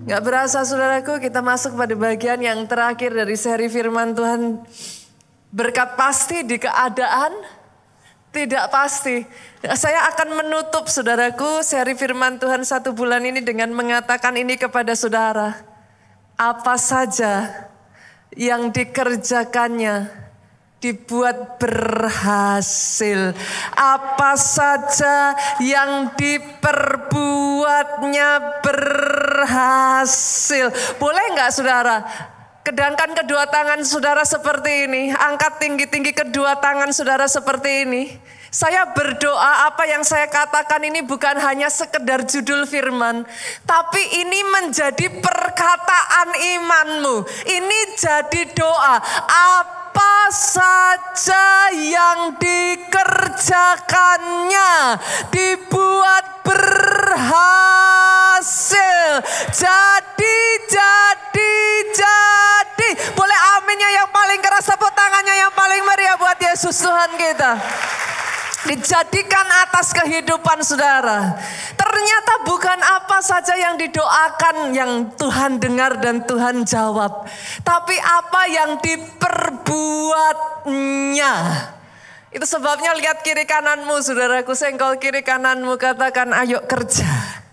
Gak berasa saudaraku, kita masuk pada bagian yang terakhir dari seri firman Tuhan. Berkat pasti di keadaan tidak pasti. Saya akan menutup saudaraku seri firman Tuhan 1 bulan ini dengan mengatakan ini kepada saudara. Apa saja yang dikerjakannya dibuat berhasil. Apa saja yang diperbuatnya berhasil. Boleh nggak saudara? Kedangkan kedua tangan saudara seperti ini. Angkat tinggi-tinggi kedua tangan saudara seperti ini. Saya berdoa apa yang saya katakan ini bukan hanya sekedar judul firman. Tapi ini menjadi perkataan imanmu. Ini jadi doa. Apa saja yang dikerjakannya dibuat berhasil. Jadi. Boleh aminnya yang paling keras, tepuk tangannya yang paling meriah buat Yesus Tuhan kita. Dijadikan atas kehidupan saudara. Ternyata bukan apa saja yang didoakan yang Tuhan dengar dan Tuhan jawab. Tapi apa yang diperbuatnya. Itu sebabnya lihat kiri kananmu saudaraku. Senggol kiri kananmu, katakan ayo kerja.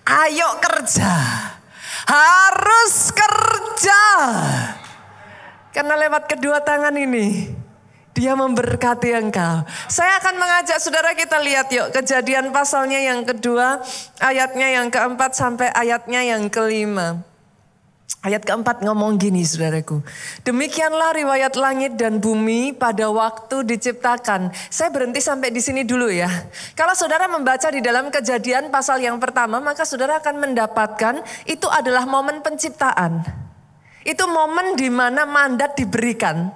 Ayo kerja. Harus kerja. Karena lewat kedua tangan ini Dia memberkati engkau. Saya akan mengajak saudara kita lihat yuk Kejadian pasalnya yang kedua, ayatnya yang keempat sampai ayatnya yang kelima. Ayat keempat ngomong gini saudaraku. Demikianlah riwayat langit dan bumi pada waktu diciptakan. Saya berhenti sampai di sini dulu ya. Kalau saudara membaca di dalam Kejadian pasal yang pertama, maka saudara akan mendapatkan itu adalah momen penciptaan. Itu momen di mana mandat diberikan.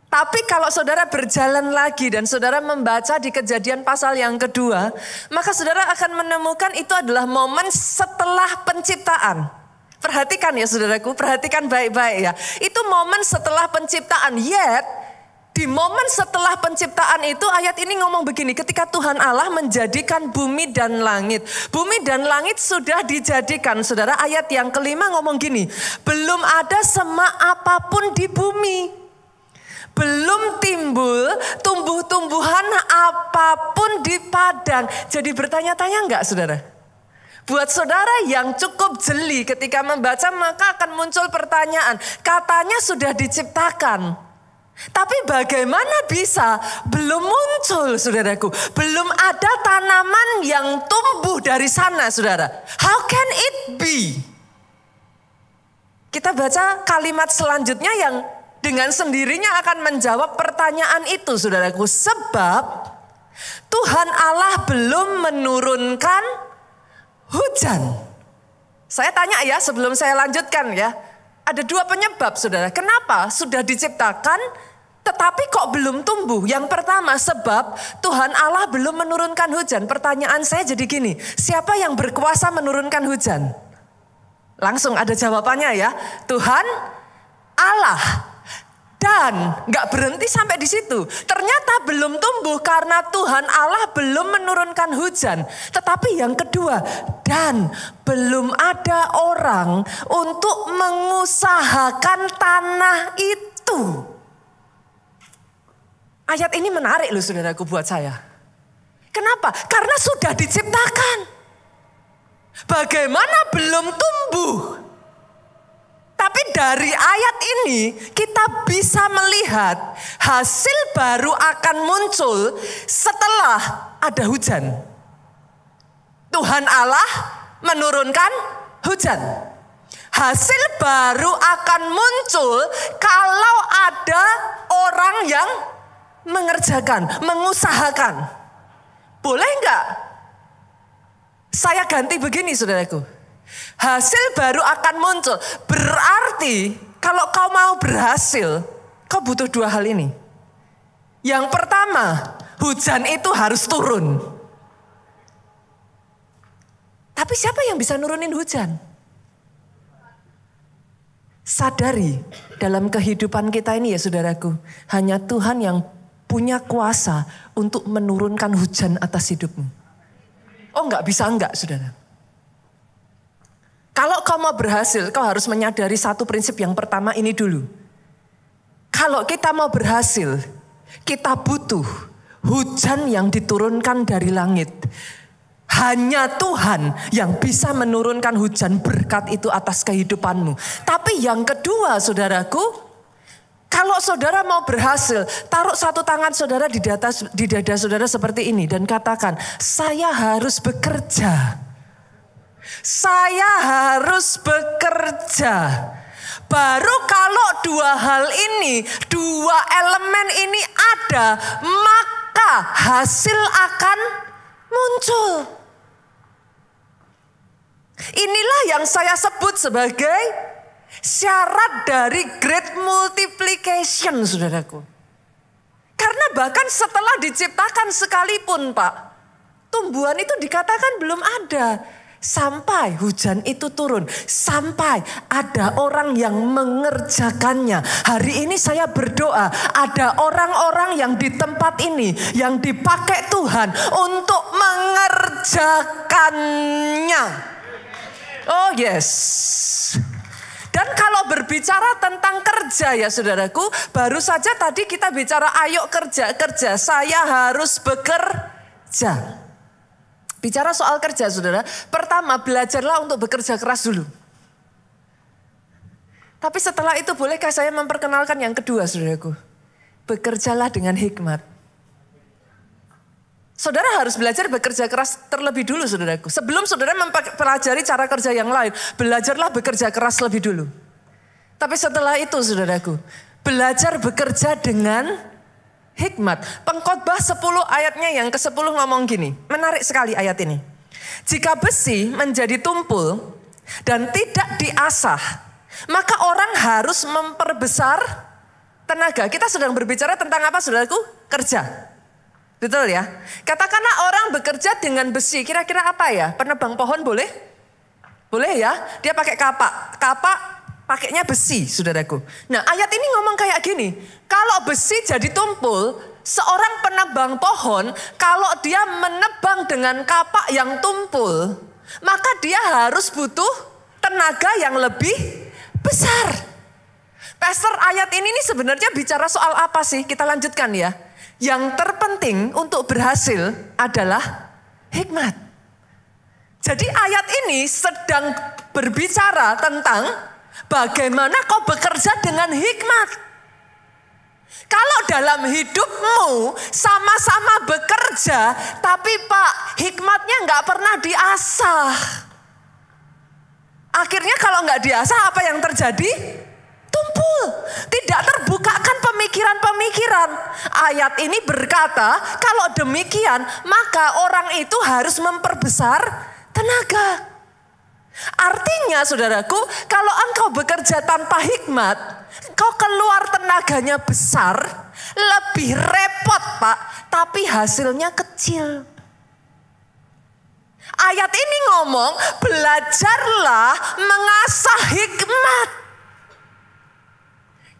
Tapi kalau saudara berjalan lagi dan saudara membaca di Kejadian pasal yang kedua, maka saudara akan menemukan itu adalah momen setelah penciptaan. Perhatikan ya saudaraku, perhatikan baik-baik ya. Itu momen setelah penciptaan. Yet, di momen setelah penciptaan itu ayat ini ngomong begini. Ketika Tuhan Allah menjadikan bumi dan langit. Bumi dan langit sudah dijadikan. Saudara, ayat yang kelima ngomong gini. Belum ada semak apapun di bumi. Belum timbul tumbuh-tumbuhan apapun di padang. Jadi bertanya-tanya enggak saudara? Buat saudara yang cukup jeli ketika membaca maka akan muncul pertanyaan. Katanya sudah diciptakan. Tapi bagaimana bisa? Belum muncul saudaraku. Belum ada tanaman yang tumbuh dari sana saudara. How can it be? Kita baca kalimat selanjutnya yang dengan sendirinya akan menjawab pertanyaan itu saudaraku. Sebab Tuhan Allah belum menurunkan hujan. Saya tanya ya sebelum saya lanjutkan ya. Ada dua penyebab saudara. Kenapa sudah diciptakan tetapi kok belum tumbuh? Yang pertama sebab Tuhan Allah belum menurunkan hujan. Pertanyaan saya jadi gini. Siapa yang berkuasa menurunkan hujan? Langsung ada jawabannya ya. Tuhan Allah. Dan gak berhenti sampai di situ. Ternyata belum tumbuh karena Tuhan Allah belum menurunkan hujan. Tetapi yang kedua, dan belum ada orang untuk mengusahakan tanah itu. Ayat ini menarik loh saudaraku buat saya. Kenapa? Karena sudah diciptakan. Bagaimana belum tumbuh? Tapi dari ayat ini kita bisa melihat hasil baru akan muncul setelah ada hujan. Tuhan Allah menurunkan hujan. Hasil baru akan muncul kalau ada orang yang mengerjakan, mengusahakan. Boleh enggak? Saya ganti begini saudaraku. Hasil baru akan muncul. Berarti kalau kau mau berhasil, kau butuh dua hal ini. Yang pertama, hujan itu harus turun. Tapi siapa yang bisa nurunin hujan? Sadari dalam kehidupan kita ini ya saudaraku. Hanya Tuhan yang punya kuasa untuk menurunkan hujan atas hidupmu. Oh enggak bisa enggak saudara. Kalau kau mau berhasil, kau harus menyadari satu prinsip yang pertama ini dulu. Kalau kita mau berhasil, kita butuh hujan yang diturunkan dari langit. Hanya Tuhan yang bisa menurunkan hujan berkat itu atas kehidupanmu. Tapi yang kedua, saudaraku, kalau saudara mau berhasil, taruh satu tangan saudara di dada saudara seperti ini dan katakan, saya harus bekerja. Saya harus bekerja. Baru kalau dua hal ini, dua elemen ini ada, maka hasil akan muncul. Inilah yang saya sebut sebagai syarat dari great multiplication, saudaraku. Karena bahkan setelah diciptakan sekalipun, Pak, tumbuhan itu dikatakan belum ada. Sampai hujan itu turun, sampai ada orang yang mengerjakannya. Hari ini saya berdoa, ada orang-orang yang di tempat ini yang dipakai Tuhan untuk mengerjakannya. Oh yes. Dan kalau berbicara tentang kerja ya saudaraku, baru saja tadi kita bicara ayo kerja, saya harus bekerja. Bicara soal kerja saudara, pertama belajarlah untuk bekerja keras dulu. Tapi setelah itu bolehkah saya memperkenalkan yang kedua saudaraku? Bekerjalah dengan hikmat. Saudara harus belajar bekerja keras terlebih dulu saudaraku. Sebelum saudara mempelajari cara kerja yang lain, belajarlah bekerja keras lebih dulu. Tapi setelah itu saudaraku, belajar bekerja dengan hikmat. Pengkhotbah 10 ayatnya yang ke-10 ngomong gini. Menarik sekali ayat ini. Jika besi menjadi tumpul dan tidak diasah, maka orang harus memperbesar tenaga. Kita sedang berbicara tentang apa saudaraku? Kerja. Betul ya? Katakanlah orang bekerja dengan besi. Kira-kira apa ya? Penebang pohon boleh? Boleh ya? Dia pakai kapak. Kapak pakainya besi, saudaraku. Nah, ayat ini ngomong kayak gini. Kalau besi jadi tumpul, seorang penebang pohon, kalau dia menebang dengan kapak yang tumpul, maka dia harus butuh tenaga yang lebih besar. Pastor, ayat ini sebenarnya bicara soal apa sih? Kita lanjutkan ya. Yang terpenting untuk berhasil adalah hikmat. Jadi ayat ini sedang berbicara tentang bagaimana kau bekerja dengan hikmat. Kalau dalam hidupmu sama-sama bekerja, tapi Pak, hikmatnya nggak pernah diasah. Akhirnya kalau nggak diasah apa yang terjadi? Tumpul. Tidak terbukakan pemikiran-pemikiran. Ayat ini berkata, kalau demikian maka orang itu harus memperbesar tenaga. Artinya saudaraku, kalau engkau bekerja tanpa hikmat, kau keluar tenaganya besar, lebih repot Pak, tapi hasilnya kecil. Ayat ini ngomong, belajarlah mengasah hikmat.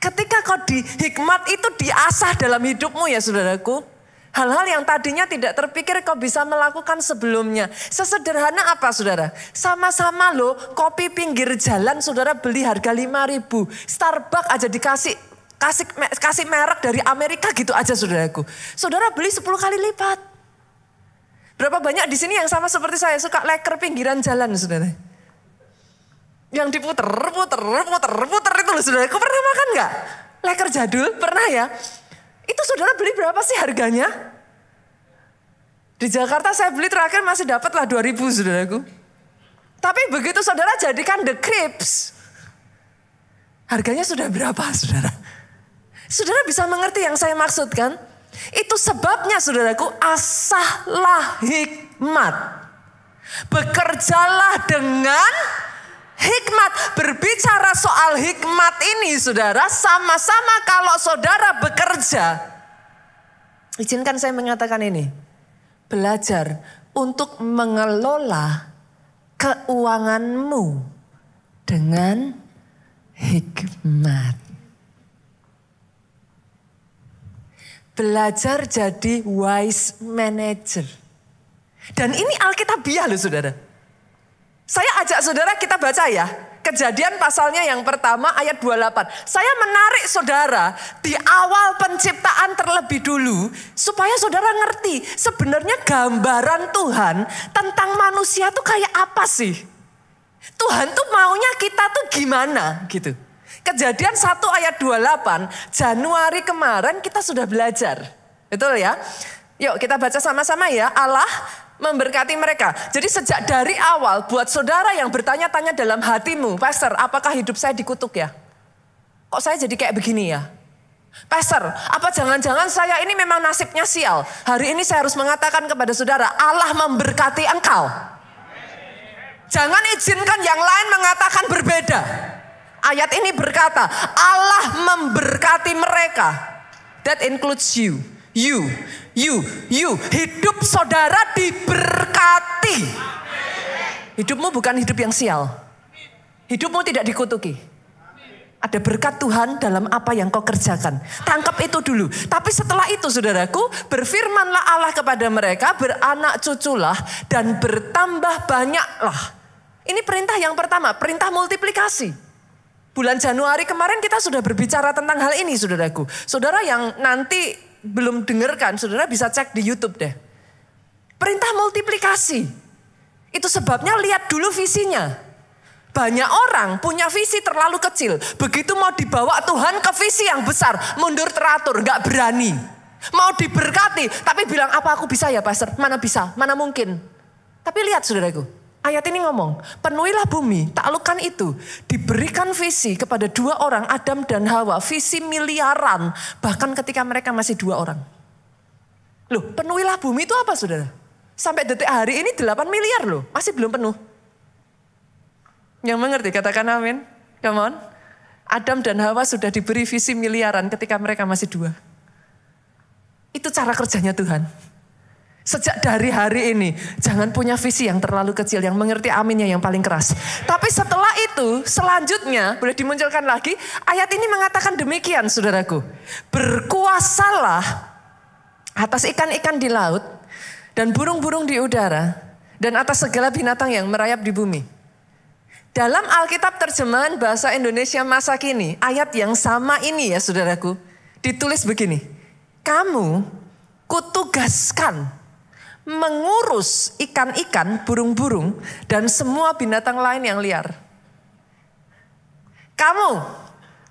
Ketika kau hikmat itu diasah dalam hidupmu ya saudaraku, hal-hal yang tadinya tidak terpikir kau bisa melakukan sebelumnya. Sesederhana apa saudara? Sama-sama loh kopi pinggir jalan saudara beli harga 5.000. Starbucks aja kasih merek dari Amerika gitu aja saudaraku. Saudara beli 10 kali lipat. Berapa banyak di sini yang sama seperti saya suka leker pinggiran jalan saudara? Yang diputer itu loh saudaraku. Pernah makan gak? Leker jadul pernah ya? Itu saudara beli berapa sih harganya? Di Jakarta saya beli terakhir masih dapat lah 2.000 saudaraku. Tapi begitu saudara jadikan the crepes, harganya sudah berapa saudara? Saudara bisa mengerti yang saya maksudkan? Itu sebabnya saudaraku, asahlah hikmat. Bekerjalah dengan hikmat. Berbicara soal hikmat ini saudara, sama-sama kalau saudara bekerja. Izinkan saya mengatakan ini. Belajar untuk mengelola keuanganmu dengan hikmat. Belajar jadi wise manager. Dan ini alkitabiah loh saudara. Saya ajak saudara kita baca ya. Kejadian pasalnya yang pertama ayat 28. Saya menarik saudara di awal penciptaan terlebih dulu. Supaya saudara ngerti sebenarnya gambaran Tuhan tentang manusia tuh kayak apa sih. Tuhan tuh maunya kita tuh gimana gitu. Kejadian 1 ayat 28 Januari kemarin kita sudah belajar. Betul ya? Yuk kita baca sama-sama ya. Allah memberkati mereka. Jadi sejak dari awal buat saudara yang bertanya-tanya dalam hatimu, Pastor, apakah hidup saya dikutuk ya? Kok saya jadi kayak begini ya? Pastor, apa jangan-jangan saya ini memang nasibnya sial? Hari ini saya harus mengatakan kepada saudara, Allah memberkati engkau. Jangan izinkan yang lain mengatakan berbeda. Ayat ini berkata, Allah memberkati mereka. That includes you. You. Hidup saudara diberkati. Hidupmu bukan hidup yang sial. Hidupmu tidak dikutuki. Ada berkat Tuhan dalam apa yang kau kerjakan. Tangkap itu dulu. Tapi setelah itu saudaraku, berfirmanlah Allah kepada mereka, beranak cuculah dan bertambah banyaklah. Ini perintah yang pertama, perintah multiplikasi. Bulan Januari kemarin kita sudah berbicara tentang hal ini saudaraku. Saudara yang nanti belum dengarkan, saudara bisa cek di YouTube deh. Perintah multiplikasi. Itu sebabnya lihat dulu visinya. Banyak orang punya visi terlalu kecil. Begitu mau dibawa Tuhan ke visi yang besar, mundur teratur, gak berani. Mau diberkati, tapi bilang apa aku bisa ya Pastor? Mana bisa, mana mungkin. Tapi lihat saudaraku, ayat ini ngomong, penuhilah bumi, taklukkan itu. Diberikan visi kepada 2 orang, Adam dan Hawa. Visi miliaran, bahkan ketika mereka masih 2 orang. Loh, penuhilah bumi itu apa saudara? Sampai detik hari ini 8 miliar loh, masih belum penuh. Yang mengerti katakan amin. Come on. Adam dan Hawa sudah diberi visi miliaran ketika mereka masih 2. Itu cara kerjanya Tuhan. Sejak dari hari ini, jangan punya visi yang terlalu kecil, yang mengerti aminnya yang paling keras. Tapi setelah itu, selanjutnya, boleh dimunculkan lagi, ayat ini mengatakan demikian saudaraku. Berkuasalah atas ikan-ikan di laut, dan burung-burung di udara, dan atas segala binatang yang merayap di bumi. Dalam Alkitab terjemahan bahasa Indonesia masa kini, ayat yang sama ini ya saudaraku, ditulis begini. Kamu kutugaskan mengurus ikan-ikan, burung-burung, dan semua binatang lain yang liar. Kamu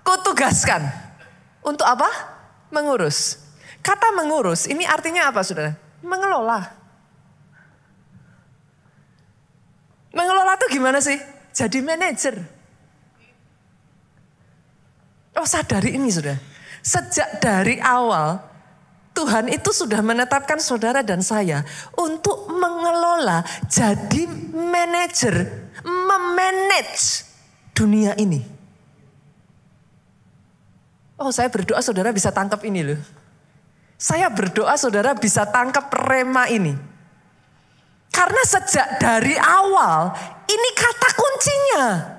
kutugaskan. Untuk apa? Mengurus. Kata mengurus, ini artinya apa saudara? Mengelola. Mengelola itu gimana sih? Jadi manajer. Oh sadari ini saudara. Sejak dari awal, Tuhan itu sudah menetapkan saudara dan saya untuk mengelola, jadi manajer, memanage dunia ini. Oh saya berdoa saudara bisa tangkap ini loh. Saya berdoa saudara bisa tangkap rema ini. Karena sejak dari awal, ini kata kuncinya.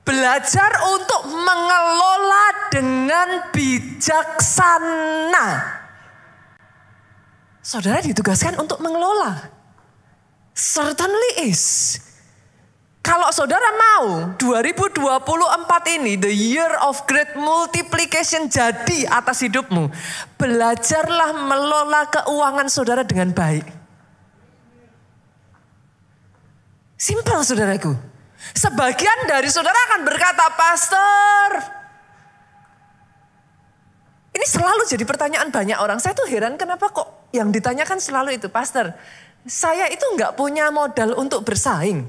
Belajar untuk mengelola dengan bijaksana. Saudara ditugaskan untuk mengelola. Certainly is. Kalau saudara mau 2024 ini, the year of great multiplication jadi atas hidupmu. Belajarlah melola keuangan saudara dengan baik. Simpel saudaraku. Sebagian dari saudara akan berkata, Pastor, ini selalu jadi pertanyaan banyak orang. Saya tuh heran kenapa kok yang ditanyakan selalu itu, Pastor, saya itu nggak punya modal untuk bersaing.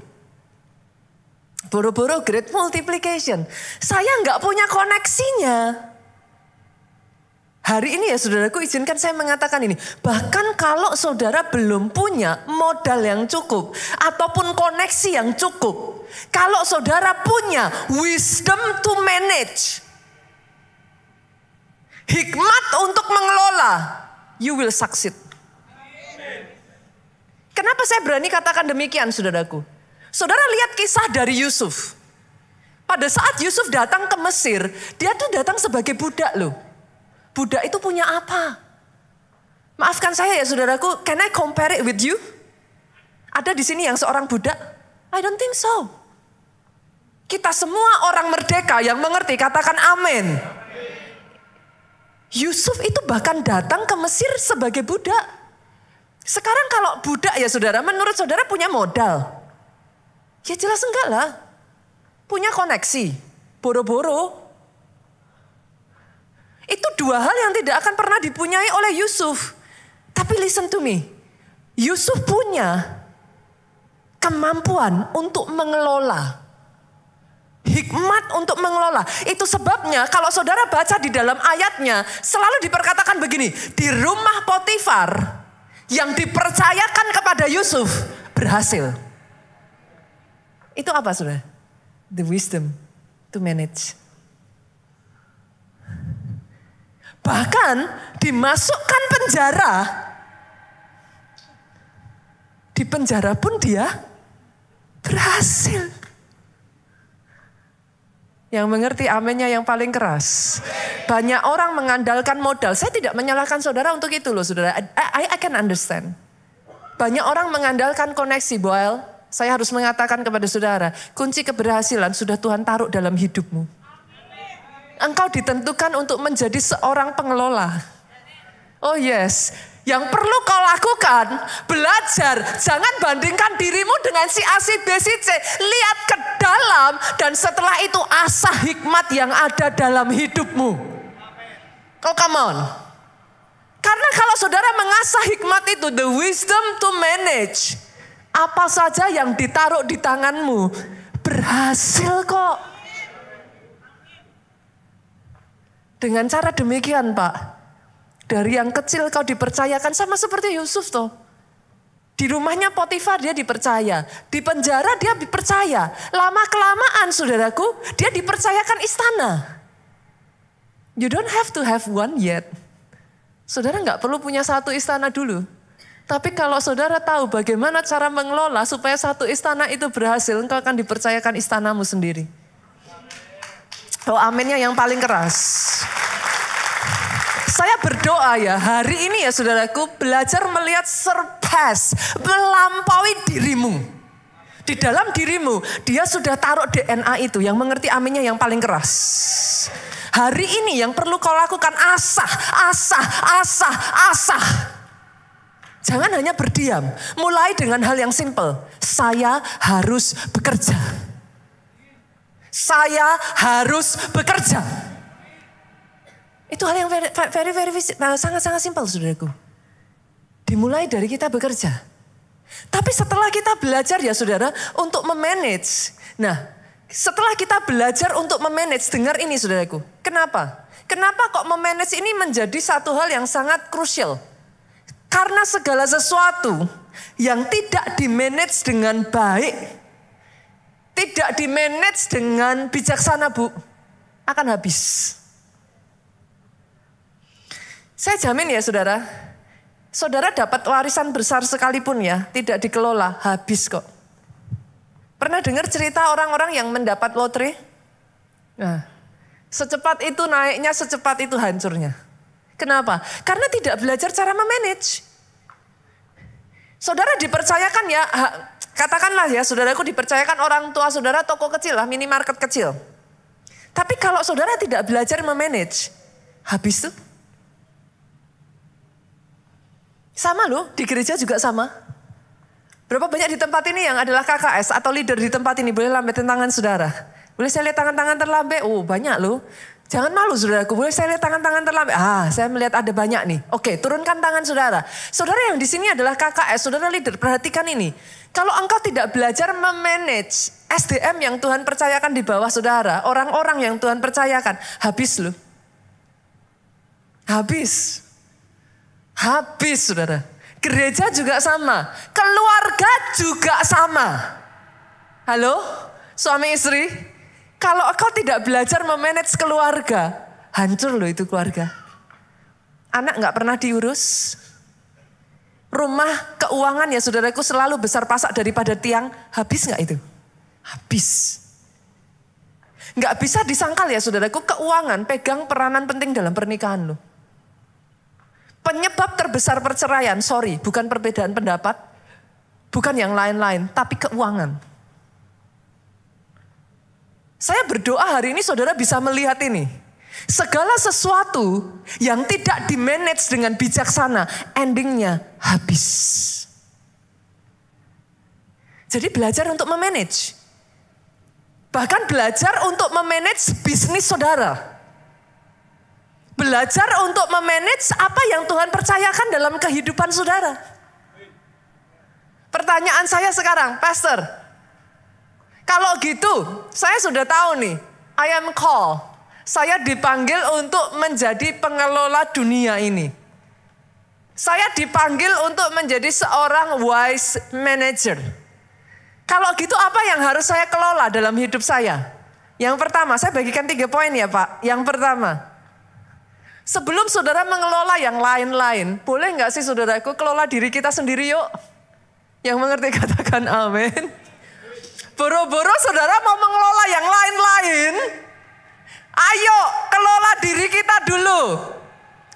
Boro-boro great multiplication. Saya nggak punya koneksinya. Hari ini ya saudaraku izinkan saya mengatakan ini. Bahkan kalau saudara belum punya modal yang cukup. Ataupun koneksi yang cukup. Kalau saudara punya wisdom to manage. Hikmat untuk mengelola. You will succeed. Kenapa saya berani katakan demikian saudaraku? Saudara lihat kisah dari Yusuf. Pada saat Yusuf datang ke Mesir. Dia tuh datang sebagai budak loh. Budak itu punya apa? Maafkan saya ya saudaraku, can I compare it with you? Ada di sini yang seorang budak? I don't think so. Kita semua orang merdeka yang mengerti, katakan amin. Yusuf itu bahkan datang ke Mesir sebagai budak. Sekarang kalau budak ya saudara, menurut saudara punya modal? Ya jelas enggak lah. Punya koneksi, boro-boro. Itu dua hal yang tidak akan pernah dipunyai oleh Yusuf. Tapi listen to me, Yusuf punya kemampuan untuk mengelola. Hikmat untuk mengelola. Itu sebabnya kalau saudara baca di dalam ayatnya selalu diperkatakan begini. Di rumah Potifar yang dipercayakan kepada Yusuf berhasil. Itu apa saudara? The wisdom to manage. Bahkan dimasukkan penjara. Di penjara pun dia berhasil. Yang mengerti aminnya yang paling keras. Banyak orang mengandalkan modal. Saya tidak menyalahkan saudara untuk itu loh saudara. I can understand. Banyak orang mengandalkan koneksi. Boel, saya harus mengatakan kepada saudara. Kunci keberhasilan sudah Tuhan taruh dalam hidupmu. Engkau ditentukan untuk menjadi seorang pengelola. Oh yes. Yang perlu kau lakukan, belajar. Jangan bandingkan dirimu dengan si A, si B, si C. Lihat ke dalam dan setelah itu asah hikmat yang ada dalam hidupmu. Oh come on. Karena kalau saudara mengasah hikmat itu, the wisdom to manage. Apa saja yang ditaruh di tanganmu, berhasil kok. Dengan cara demikian Pak. Dari yang kecil kau dipercayakan sama seperti Yusuf toh. Di rumahnya Potifar dia dipercaya. Di penjara dia dipercaya. Lama-kelamaan saudaraku dia dipercayakan istana. You don't have to have one yet. Saudara nggak perlu punya satu istana dulu. Tapi kalau saudara tahu bagaimana cara mengelola supaya satu istana itu berhasil, engkau akan dipercayakan istanamu sendiri. Oh aminnya yang paling keras. Saya berdoa ya hari ini ya saudaraku belajar melihat surpass, melampaui dirimu. Di dalam dirimu dia sudah taruh DNA itu yang mengerti aminnya yang paling keras. Hari ini yang perlu kau lakukan asah. Jangan hanya berdiam. Mulai dengan hal yang simple. Saya harus bekerja. Saya harus bekerja. Itu hal yang sangat-sangat simpel saudaraku. Dimulai dari kita bekerja. Tapi setelah kita belajar ya saudara untuk memanage. Nah setelah kita belajar untuk memanage, dengar ini saudaraku. Kenapa? Kenapa kok memanage ini menjadi satu hal yang sangat krusial? Karena segala sesuatu yang tidak dimanage dengan baik, tidak dimanage dengan bijaksana Bu, akan habis. Saya jamin ya saudara, saudara dapat warisan besar sekalipun ya, tidak dikelola, habis kok. Pernah dengar cerita orang-orang yang mendapat lotre? Nah, secepat itu naiknya, secepat itu hancurnya. Kenapa? Karena tidak belajar cara memanage. Saudara dipercayakan ya, katakanlah ya saudaraku dipercayakan orang tua saudara toko kecil lah, minimarket kecil. Tapi kalau saudara tidak belajar memanage, habis tuh. Sama loh, di gereja juga sama. Berapa banyak di tempat ini yang adalah KKS atau leader di tempat ini, boleh lambatin tangan saudara. Boleh saya lihat tangan-tangan terlambat? Oh banyak loh. Jangan malu saudaraku, boleh saya lihat tangan-tangan terlambat? Saya melihat ada banyak nih. Oke, turunkan tangan saudara. Saudara yang di sini adalah KKS, saudara leader, perhatikan ini. Kalau engkau tidak belajar memanage SDM yang Tuhan percayakan di bawah saudara, orang-orang yang Tuhan percayakan, habis loh. Habis saudara. Gereja juga sama. Keluarga juga sama. Halo? Suami istri? Kalau engkau tidak belajar memanage keluarga, hancur loh itu keluarga. Anak gak pernah diurus. Rumah keuangan ya saudaraku selalu besar pasak daripada tiang. Habis gak itu? Habis. Gak bisa disangkal ya saudaraku, keuangan pegang peranan penting dalam pernikahan loh. Penyebab terbesar perceraian, bukan perbedaan pendapat. Bukan yang lain-lain, tapi keuangan. Saya berdoa hari ini saudara bisa melihat ini. Segala sesuatu yang tidak dimanage dengan bijaksana, endingnya habis. Jadi belajar untuk memanage. Bahkan belajar untuk memanage bisnis saudara. Belajar untuk memanage apa yang Tuhan percayakan dalam kehidupan saudara. Pertanyaan saya sekarang, Pastor. Kalau gitu, saya sudah tahu nih, I am called. Saya dipanggil untuk menjadi pengelola dunia ini. Saya dipanggil untuk menjadi seorang wise manager. Kalau gitu apa yang harus saya kelola dalam hidup saya? Yang pertama, saya bagikan 3 poin ya Pak. Yang pertama, sebelum saudara mengelola yang lain-lain, boleh nggak sih saudaraku kelola diri kita sendiri yuk? Yang mengerti katakan amin. Boro-boro saudara mau mengelola yang lain-lain, ayo kelola diri kita dulu.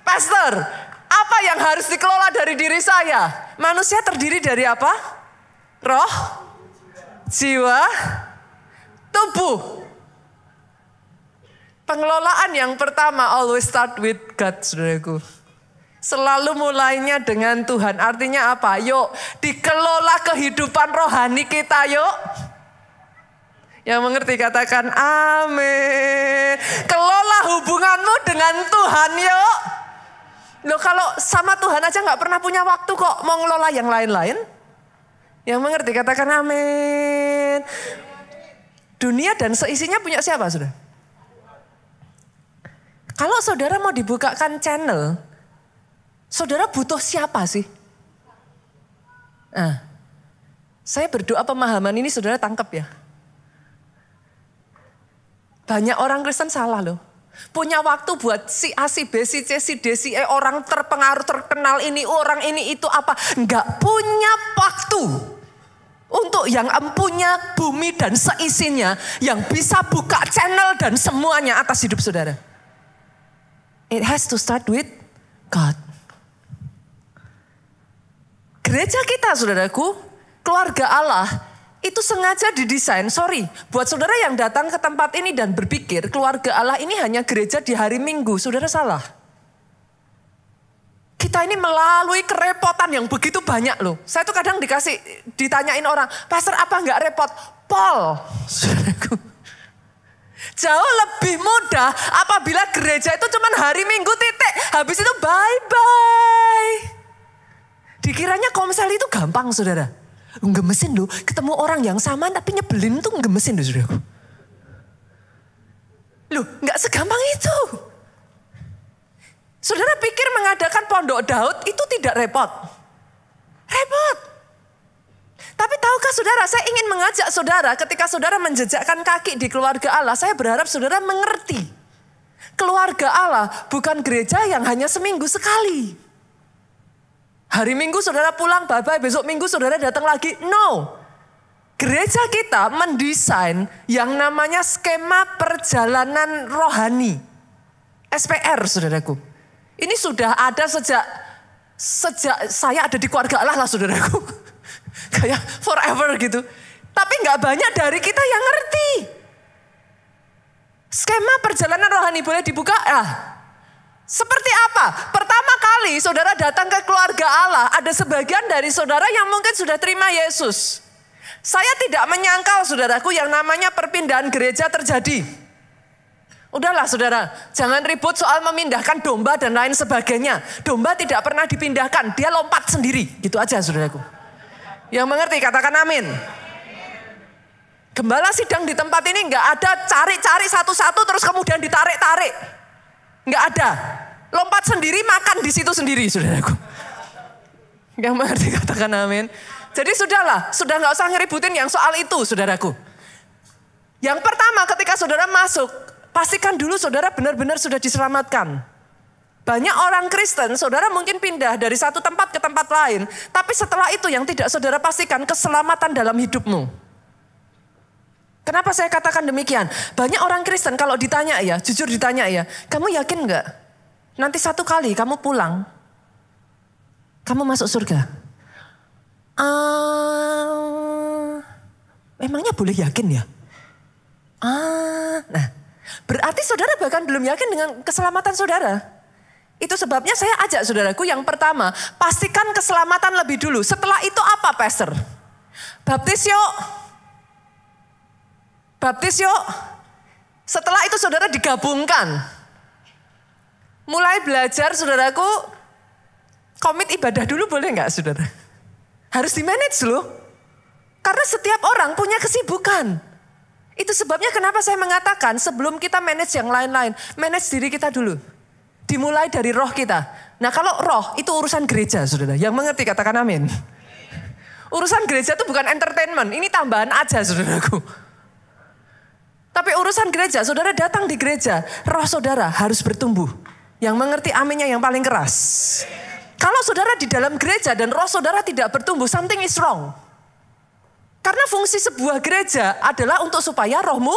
Pastor, apa yang harus dikelola dari diri saya? Manusia terdiri dari apa? Roh, jiwa, tubuh. Pengelolaan yang pertama always start with God, saudaraku. Selalu mulainya dengan Tuhan. Artinya apa? Yuk dikelola kehidupan rohani kita yuk. Yang mengerti katakan amin. Kelola hubunganmu dengan Tuhan yuk. Loh kalau sama Tuhan aja gak pernah punya waktu kok mau ngelola yang lain-lain. Yang mengerti katakan amin. Dunia dan seisinya punya siapa sudah? Kalau saudara mau dibukakan channel, saudara butuh siapa sih? Nah, saya berdoa pemahaman ini saudara tangkap ya. Banyak orang Kristen salah loh. Punya waktu buat si A, si B, si C, si D, si E, orang terpengaruh, terkenal ini, orang ini, itu apa. Enggak punya waktu untuk yang empunya bumi dan seisinya. Yang bisa buka channel dan semuanya atas hidup saudara. It has to start with God. Gereja kita saudaraku, keluarga Allah, itu sengaja didesain, buat saudara yang datang ke tempat ini dan berpikir keluarga Allah ini hanya gereja di hari Minggu, saudara salah. Kita ini melalui kerepotan yang begitu banyak loh. Saya tuh kadang ditanyain orang, Pastor apa enggak repot? Pol, saudaraku. Jauh lebih mudah apabila gereja itu cuma hari Minggu titik, habis itu bye-bye. Dikiranya komsel itu gampang saudara. Ngemesin loh, ketemu orang yang sama tapi nyebelin tuh ngemesin loh saudaraku. Loh gak segampang itu. Saudara pikir mengadakan pondok Daud itu tidak repot? Repot. Tapi tahukah saudara, saya ingin mengajak saudara ketika saudara menjejakkan kaki di keluarga Allah, saya berharap saudara mengerti. Keluarga Allah bukan gereja yang hanya seminggu sekali. Hari Minggu saudara pulang, bye-bye, besok Minggu saudara datang lagi. No. Gereja kita mendesain yang namanya skema perjalanan rohani. SPR saudaraku. Ini sudah ada sejak saya ada di keluarga Allah lah saudaraku. Kayak forever gitu. Tapi gak banyak dari kita yang ngerti. Skema perjalanan rohani boleh dibuka? Seperti apa? Pertama kali saudara datang ke keluarga Allah, ada sebagian dari saudara yang mungkin sudah terima Yesus. Saya tidak menyangkal saudaraku yang namanya perpindahan gereja terjadi. Udahlah saudara, jangan ribut soal memindahkan domba dan lain sebagainya. Domba tidak pernah dipindahkan, dia lompat sendiri. Gitu aja saudaraku. Yang mengerti katakan amin. Gembala sidang di tempat ini gak ada cari-cari satu-satu terus kemudian ditarik-tarik. Enggak ada. Lompat sendiri, makan di situ sendiri, saudaraku. Yang mengerti katakan amin. Jadi sudahlah, sudah enggak usah ngeributin yang soal itu, saudaraku. Yang pertama ketika saudara masuk, pastikan dulu saudara benar-benar sudah diselamatkan. Banyak orang Kristen, saudara mungkin pindah dari satu tempat ke tempat lain. Tapi setelah itu yang tidak saudara pastikan keselamatan dalam hidupmu. Kenapa saya katakan demikian? Banyak orang Kristen kalau ditanya ya, jujur ditanya ya, kamu yakin enggak? Nanti satu kali kamu pulang, kamu masuk surga. Memangnya boleh yakin ya? Nah, berarti saudara bahkan belum yakin dengan keselamatan saudara. Itu sebabnya saya ajak saudaraku yang pertama, pastikan keselamatan lebih dulu. Setelah itu apa, Pastor? Baptis yuk. Baptis yuk. Setelah itu saudara digabungkan. Mulai belajar saudaraku, komit ibadah dulu boleh nggak saudara? Harus di-manage loh. Karena setiap orang punya kesibukan. Itu sebabnya kenapa saya mengatakan sebelum kita manage yang lain-lain, manage diri kita dulu. Dimulai dari roh kita. Nah kalau roh itu urusan gereja saudara. Yang mengerti katakan amin. Urusan gereja itu bukan entertainment. Ini tambahan aja saudaraku. Tapi urusan gereja, saudara datang di gereja. Roh saudara harus bertumbuh. Yang mengerti aminnya yang paling keras. Kalau saudara di dalam gereja dan roh saudara tidak bertumbuh, something is wrong. Karena fungsi sebuah gereja adalah untuk supaya rohmu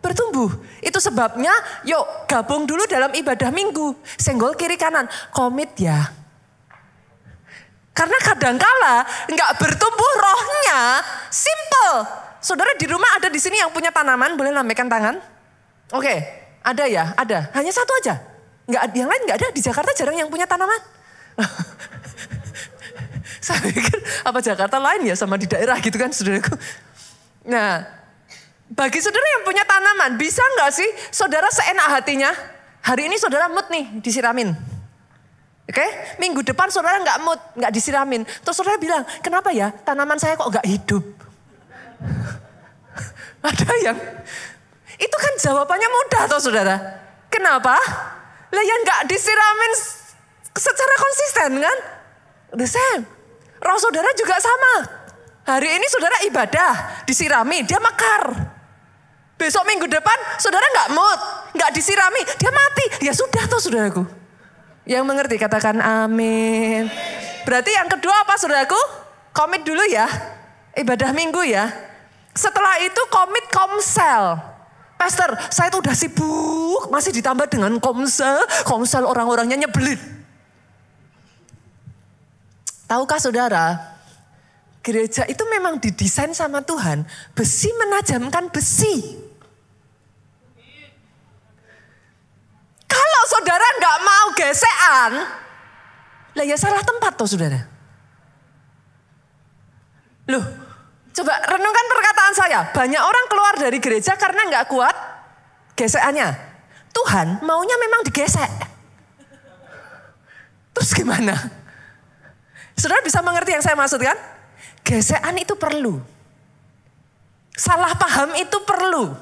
bertumbuh. Itu sebabnya yuk gabung dulu dalam ibadah minggu. Senggol kiri kanan. Komit ya. Karena kadangkala nggak bertumbuh rohnya. Simple. Saudara di rumah ada di sini yang punya tanaman. Boleh lambaikan tangan? Oke. Ada ya? Ada. Hanya satu aja. Yang lain nggak ada. Di Jakarta jarang yang punya tanaman. Saya pikir apa Jakarta lain ya sama di daerah gitu kan saudaraku. Nah, bagi saudara yang punya tanaman, bisa nggak sih saudara seenak hatinya? Hari ini saudara mood nih disiramin. Oke? Minggu depan saudara nggak mood, nggak disiramin. Terus saudara bilang, kenapa ya tanaman saya kok nggak hidup? Ada yang, itu kan jawabannya mudah toh saudara. Kenapa? Lah yang nggak disiramin secara konsisten kan? The same. Roh saudara juga sama. Hari ini saudara ibadah, disirami, dia mekar. Besok minggu depan saudara nggak mood, nggak disirami, dia mati. Ya sudah toh saudaraku. Yang mengerti katakan amin. Berarti yang kedua apa saudaraku? Komit dulu ya, ibadah minggu ya. Setelah itu komit komsel. Pastor, saya tuh udah sibuk, masih ditambah dengan komsel. Komsel orang-orangnya nyebelin. Tahukah saudara, gereja itu memang didesain sama Tuhan, besi menajamkan besi. Kalau saudara nggak mau gesekan, lah ya salah tempat toh saudara. Loh, coba renungkan perkataan saya. Banyak orang keluar dari gereja karena nggak kuat gesekannya. Tuhan maunya memang digesek. Terus gimana? Saudara bisa mengerti yang saya maksud kan? Gesekan itu perlu. Salah paham itu perlu.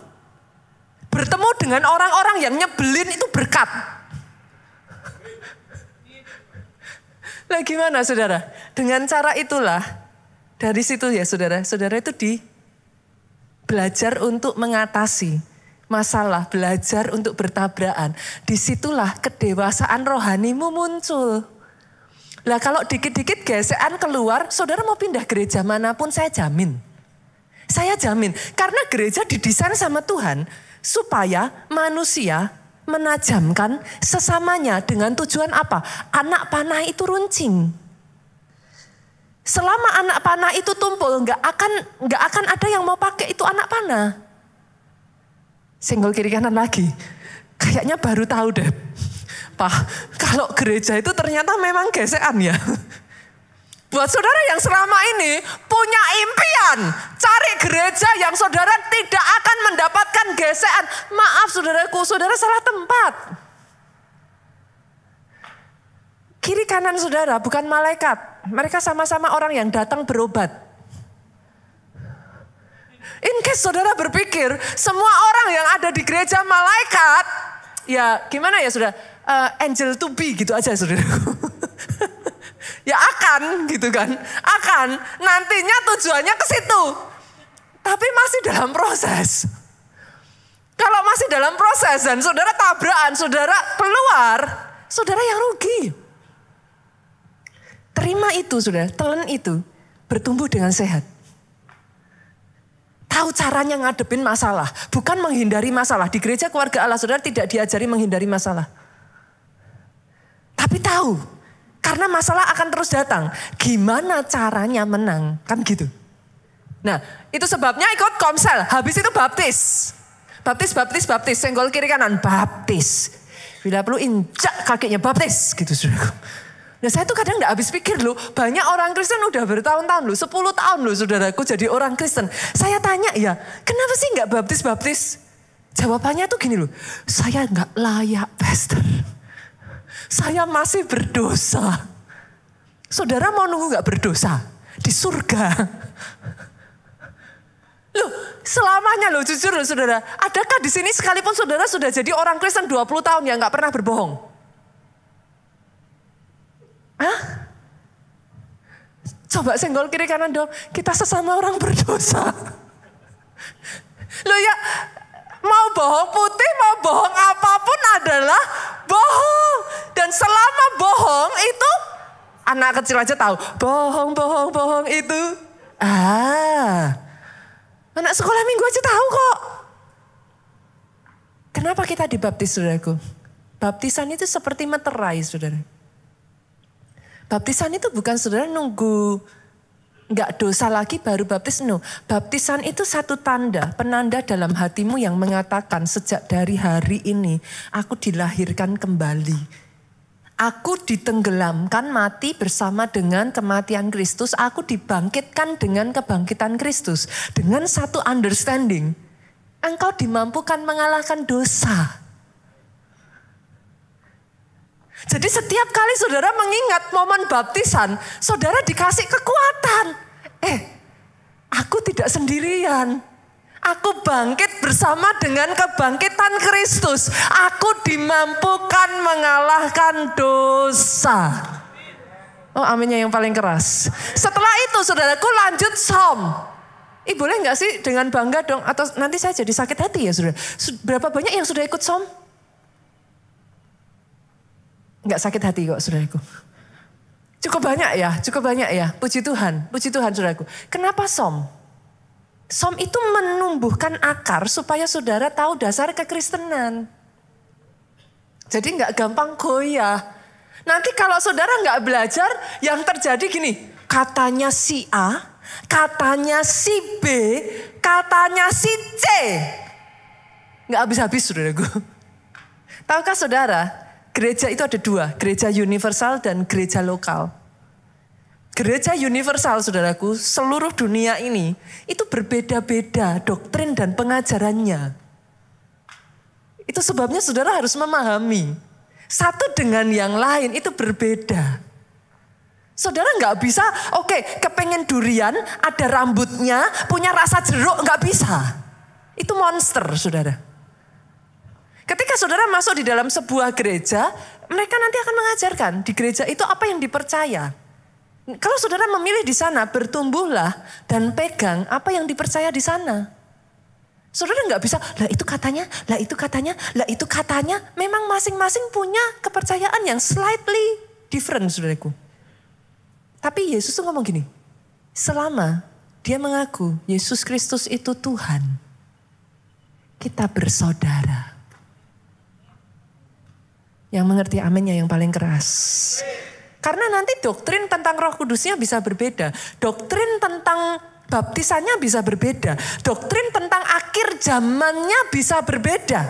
Bertemu dengan orang-orang yang nyebelin itu berkat. Lah gimana saudara? Dengan cara itulah, dari situ ya saudara, saudara itu belajar untuk mengatasi masalah, belajar untuk bertabrakan. Disitulah kedewasaan rohanimu muncul. Lah kalau dikit-dikit gesekan keluar, saudara mau pindah gereja manapun saya jamin. Saya jamin, karena gereja didesain sama Tuhan supaya manusia menajamkan sesamanya dengan tujuan apa? Anak panah itu runcing. Selama anak panah itu tumpul, nggak akan ada yang mau pakai itu anak panah. Senggol kiri kanan lagi. Kayaknya baru tahu deh. Pak, kalau gereja itu ternyata memang gesekan ya. Buat saudara yang selama ini punya impian cari gereja yang saudara tidak akan mendapatkan gesekan. Maaf saudaraku, saudara salah tempat. Kiri kanan saudara bukan malaikat. Mereka sama-sama orang yang datang berobat. In case saudara berpikir semua orang yang ada di gereja malaikat. Ya gimana ya saudara? Angel to be gitu aja saudaraku. Ya akan gitu kan. Akan. Nantinya tujuannya ke situ. Tapi masih dalam proses. Kalau masih dalam proses dan saudara tabrakan, saudara keluar, saudara yang rugi. Terima itu saudara, telan itu. Bertumbuh dengan sehat. Tahu caranya ngadepin masalah. Bukan menghindari masalah. Di gereja keluarga Allah saudara tidak diajari menghindari masalah. Tapi tahu, Karena masalah akan terus datang. Gimana caranya menang? Kan gitu. Nah, itu sebabnya ikut komsel. Habis itu baptis. Baptis. Senggol kiri kanan, baptis. Bila perlu injak kakinya, baptis. Gitu saudaraku. Nah saya tuh kadang gak habis pikir loh. Banyak orang Kristen udah bertahun-tahun loh. 10 tahun loh saudaraku jadi orang Kristen. Saya tanya ya, kenapa sih gak baptis-baptis? Jawabannya tuh gini loh. Saya gak layak pastor. Saya masih berdosa. Saudara mau nunggu gak berdosa? Di surga. Loh, selamanya loh jujur loh saudara. Adakah di sini sekalipun saudara sudah jadi orang Kristen 20 tahun yang gak pernah berbohong? Hah? Coba senggol kiri kanan dong. Kita sesama orang berdosa. Loh ya, mau bohong putih, mau bohong apapun adalah bohong. Dan selama bohong itu, anak kecil aja tahu. Bohong itu. Anak sekolah minggu aja tahu kok. Kenapa kita dibaptis saudaraku? Baptisan itu seperti meterai saudara. Baptisan itu bukan saudara nunggu nggak dosa lagi baru baptis. No. Baptisan itu satu tanda, penanda dalam hatimu yang mengatakan sejak dari hari ini aku dilahirkan kembali. Aku ditenggelamkan mati bersama dengan kematian Kristus. Aku dibangkitkan dengan kebangkitan Kristus. Dengan satu understanding, engkau dimampukan mengalahkan dosa. Jadi setiap kali saudara mengingat momen baptisan, saudara dikasih kekuatan. Aku tidak sendirian. Aku bangkit bersama dengan kebangkitan Kristus. Aku dimampukan mengalahkan dosa. Oh aminnya yang paling keras. Setelah itu saudaraku lanjut som. Boleh gak sih dengan bangga dong? Atau nanti saya jadi sakit hati ya saudara. Berapa banyak yang sudah ikut som? Enggak sakit hati kok saudaraku. Cukup banyak ya. Puji Tuhan saudaraku. Kenapa som? Som itu menumbuhkan akar supaya saudara tahu dasar kekristenan. Jadi enggak gampang goyah. Nanti kalau saudara enggak belajar, yang terjadi gini. Katanya si A, katanya si B, katanya si C. Enggak habis-habis saudaraku. Tahukah saudara? Gereja itu ada dua, gereja universal dan gereja lokal. Gereja universal saudaraku, seluruh dunia ini itu berbeda-beda doktrin dan pengajarannya. Itu sebabnya saudara harus memahami. Satu dengan yang lain itu berbeda. Saudara nggak bisa, kepengen durian, ada rambutnya, punya rasa jeruk, nggak bisa. Itu monster saudara. Ketika saudara masuk di dalam sebuah gereja, mereka nanti akan mengajarkan di gereja itu apa yang dipercaya. Kalau saudara memilih di sana, bertumbuhlah dan pegang apa yang dipercaya di sana. Saudara nggak bisa, lah itu katanya. Memang masing-masing punya kepercayaan yang slightly different, saudaraku. Tapi Yesus tuh ngomong gini, selama dia mengaku Yesus Kristus itu Tuhan, kita bersaudara. Yang mengerti aminnya yang paling keras. Karena nanti doktrin tentang Roh Kudusnya bisa berbeda. Doktrin tentang baptisannya bisa berbeda. Doktrin tentang akhir zamannya bisa berbeda.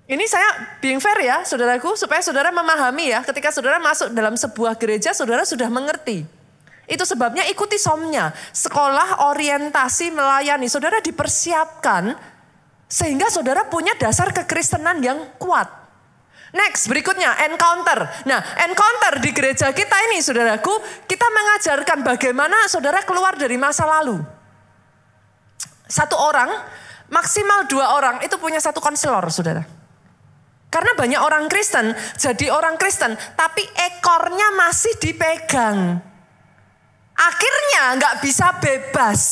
Ini saya being fair ya saudaraku. Supaya saudara memahami ya. Ketika saudara masuk dalam sebuah gereja, saudara sudah mengerti. Itu sebabnya ikuti somnya. Sekolah orientasi melayani. Saudara dipersiapkan. Sehingga saudara punya dasar kekristenan yang kuat. Next, berikutnya encounter. Nah, encounter di gereja kita ini saudaraku, kita mengajarkan bagaimana saudara keluar dari masa lalu. Satu orang, maksimal 2 orang itu punya satu konselor saudara. Karena banyak orang Kristen, jadi orang Kristen, tapi ekornya masih dipegang. Akhirnya nggak bisa bebas.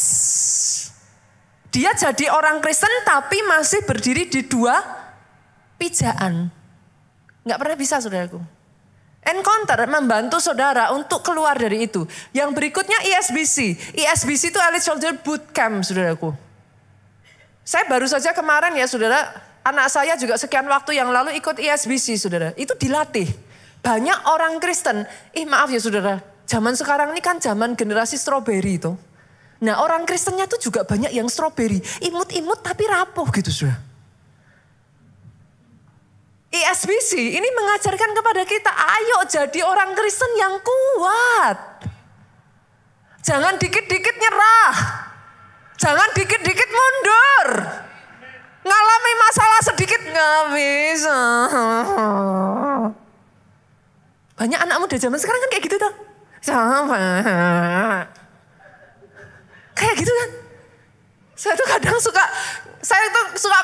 Dia jadi orang Kristen tapi masih berdiri di 2 pijaan. Nggak pernah bisa saudaraku. Encounter membantu saudara untuk keluar dari itu. Yang berikutnya ESBC. ESBC itu Elite Soldier Bootcamp saudaraku. Saya baru saja kemarin ya saudara, anak saya juga sekian waktu yang lalu ikut ESBC saudara. Itu dilatih. Banyak orang Kristen, maaf ya saudara, zaman sekarang ini kan zaman generasi stroberi itu. Nah orang Kristennya tuh juga banyak yang stroberi, imut-imut tapi rapuh gitu saudara. ISBC ini mengajarkan kepada kita, ayo jadi orang Kristen yang kuat. Jangan dikit-dikit nyerah. Jangan dikit-dikit mundur. Ngalami masalah sedikit nggak bisa. Banyak anak muda zaman sekarang kan kayak gitu tuh. Kayak gitu kan. Saya tuh kadang suka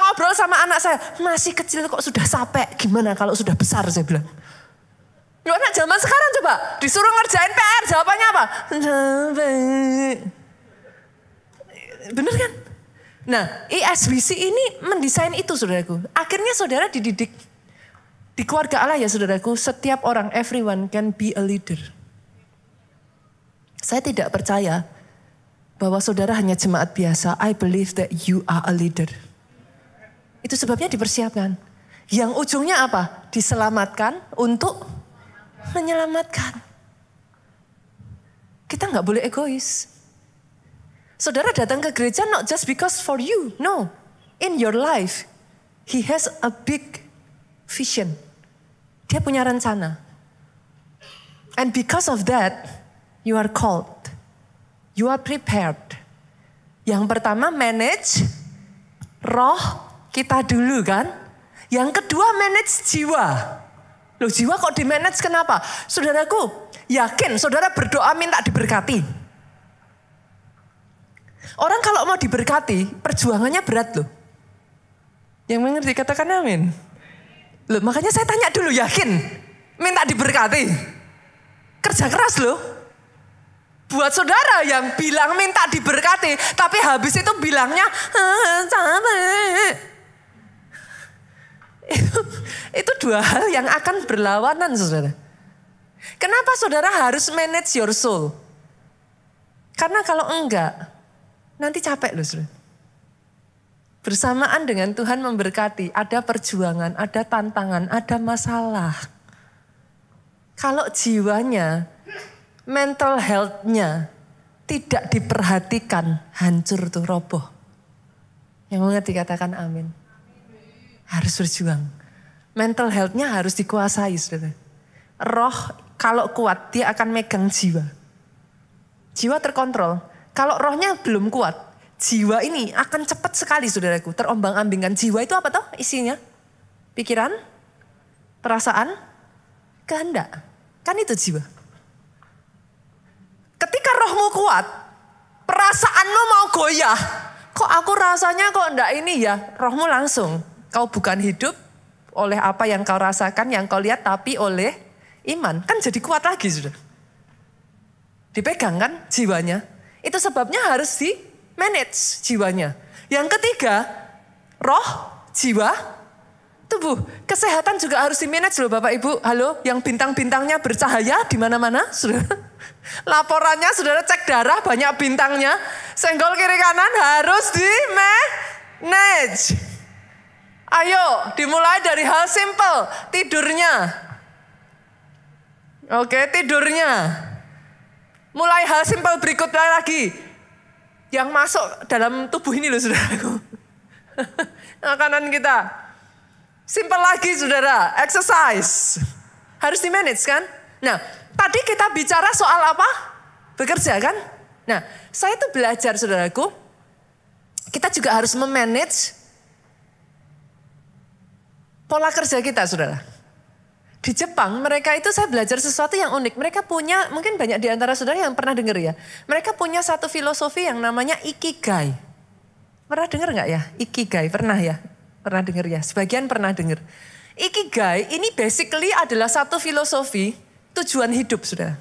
ngobrol sama anak saya. Masih kecil kok sudah capek. Gimana kalau sudah besar saya bilang. Loh anak zaman sekarang coba. Disuruh ngerjain PR jawabannya apa? Bener kan? Nah ISBC ini mendesain itu saudaraku. Akhirnya saudara dididik. Di keluarga Allah ya saudaraku. Setiap orang, everyone can be a leader. Saya tidak percaya bahwa saudara hanya jemaat biasa. I believe that you are a leader. Itu sebabnya dipersiapkan. Yang ujungnya apa? Diselamatkan untuk menyelamatkan. Kita nggak boleh egois. Saudara datang ke gereja not just because for you. No. In your life. He has a big vision. Dia punya rencana. And because of that, you are called. You are prepared. Yang pertama manage roh kita dulu kan. Yang kedua manage jiwa. Loh jiwa kok di manage kenapa? Saudaraku yakin saudara berdoa minta diberkati. Orang kalau mau diberkati perjuangannya berat loh. Yang mengerti katakan amin. Loh makanya saya tanya dulu yakin minta diberkati. Kerja keras loh. Buat saudara yang bilang minta diberkati, tapi habis itu bilangnya capek. Itu dua hal yang akan berlawanan saudara. Kenapa saudara harus manage your soul? Karena kalau enggak, nanti capek loh saudara. Bersamaan dengan Tuhan memberkati, ada perjuangan, ada tantangan, ada masalah. Kalau jiwanya, mental health-nya tidak diperhatikan, hancur tuh, roboh. Yang mengerti katakan amin. Harus berjuang. Mental health-nya harus dikuasai, saudara. Roh kalau kuat, dia akan megang jiwa. Jiwa terkontrol. Kalau rohnya belum kuat, jiwa ini akan cepat sekali, saudaraku. Terombang-ambingkan. Jiwa itu apa toh isinya? Pikiran, perasaan, kehendak. Kan itu jiwa. Ketika rohmu kuat, perasaanmu mau goyah. Kok aku rasanya kok enggak ini ya? Rohmu langsung. Kau bukan hidup oleh apa yang kau rasakan, yang kau lihat, tapi oleh iman. Kan jadi kuat lagi sudah. Dipegang kan jiwanya. Itu sebabnya harus di manage jiwanya. Yang ketiga, roh, jiwa, tubuh. Kesehatan juga harus di manage loh Bapak Ibu. Halo, yang bintang-bintangnya bercahaya di mana-mana, saudara. Laporannya saudara cek darah banyak bintangnya. Senggol kiri kanan harus di manage. Ayo dimulai dari hal simple. Tidurnya. Oke, tidurnya. Mulai hal simple berikutnya lagi. Yang masuk dalam tubuh ini loh saudaraku. Makanan kita. Simple lagi saudara, exercise. Harus di manage kan. Nah tadi kita bicara soal apa? Bekerja kan. Nah saya tuh belajar saudaraku. Kita juga harus memanage pola kerja kita saudara. Di Jepang mereka itu saya belajar sesuatu yang unik. Mereka punya, mungkin banyak di antara saudara yang pernah dengar ya. Mereka punya satu filosofi yang namanya Ikigai. Pernah dengar gak ya? Ikigai, pernah ya? Pernah dengar ya? Sebagian pernah dengar. Ikigai ini basically adalah satu filosofi tujuan hidup saudara.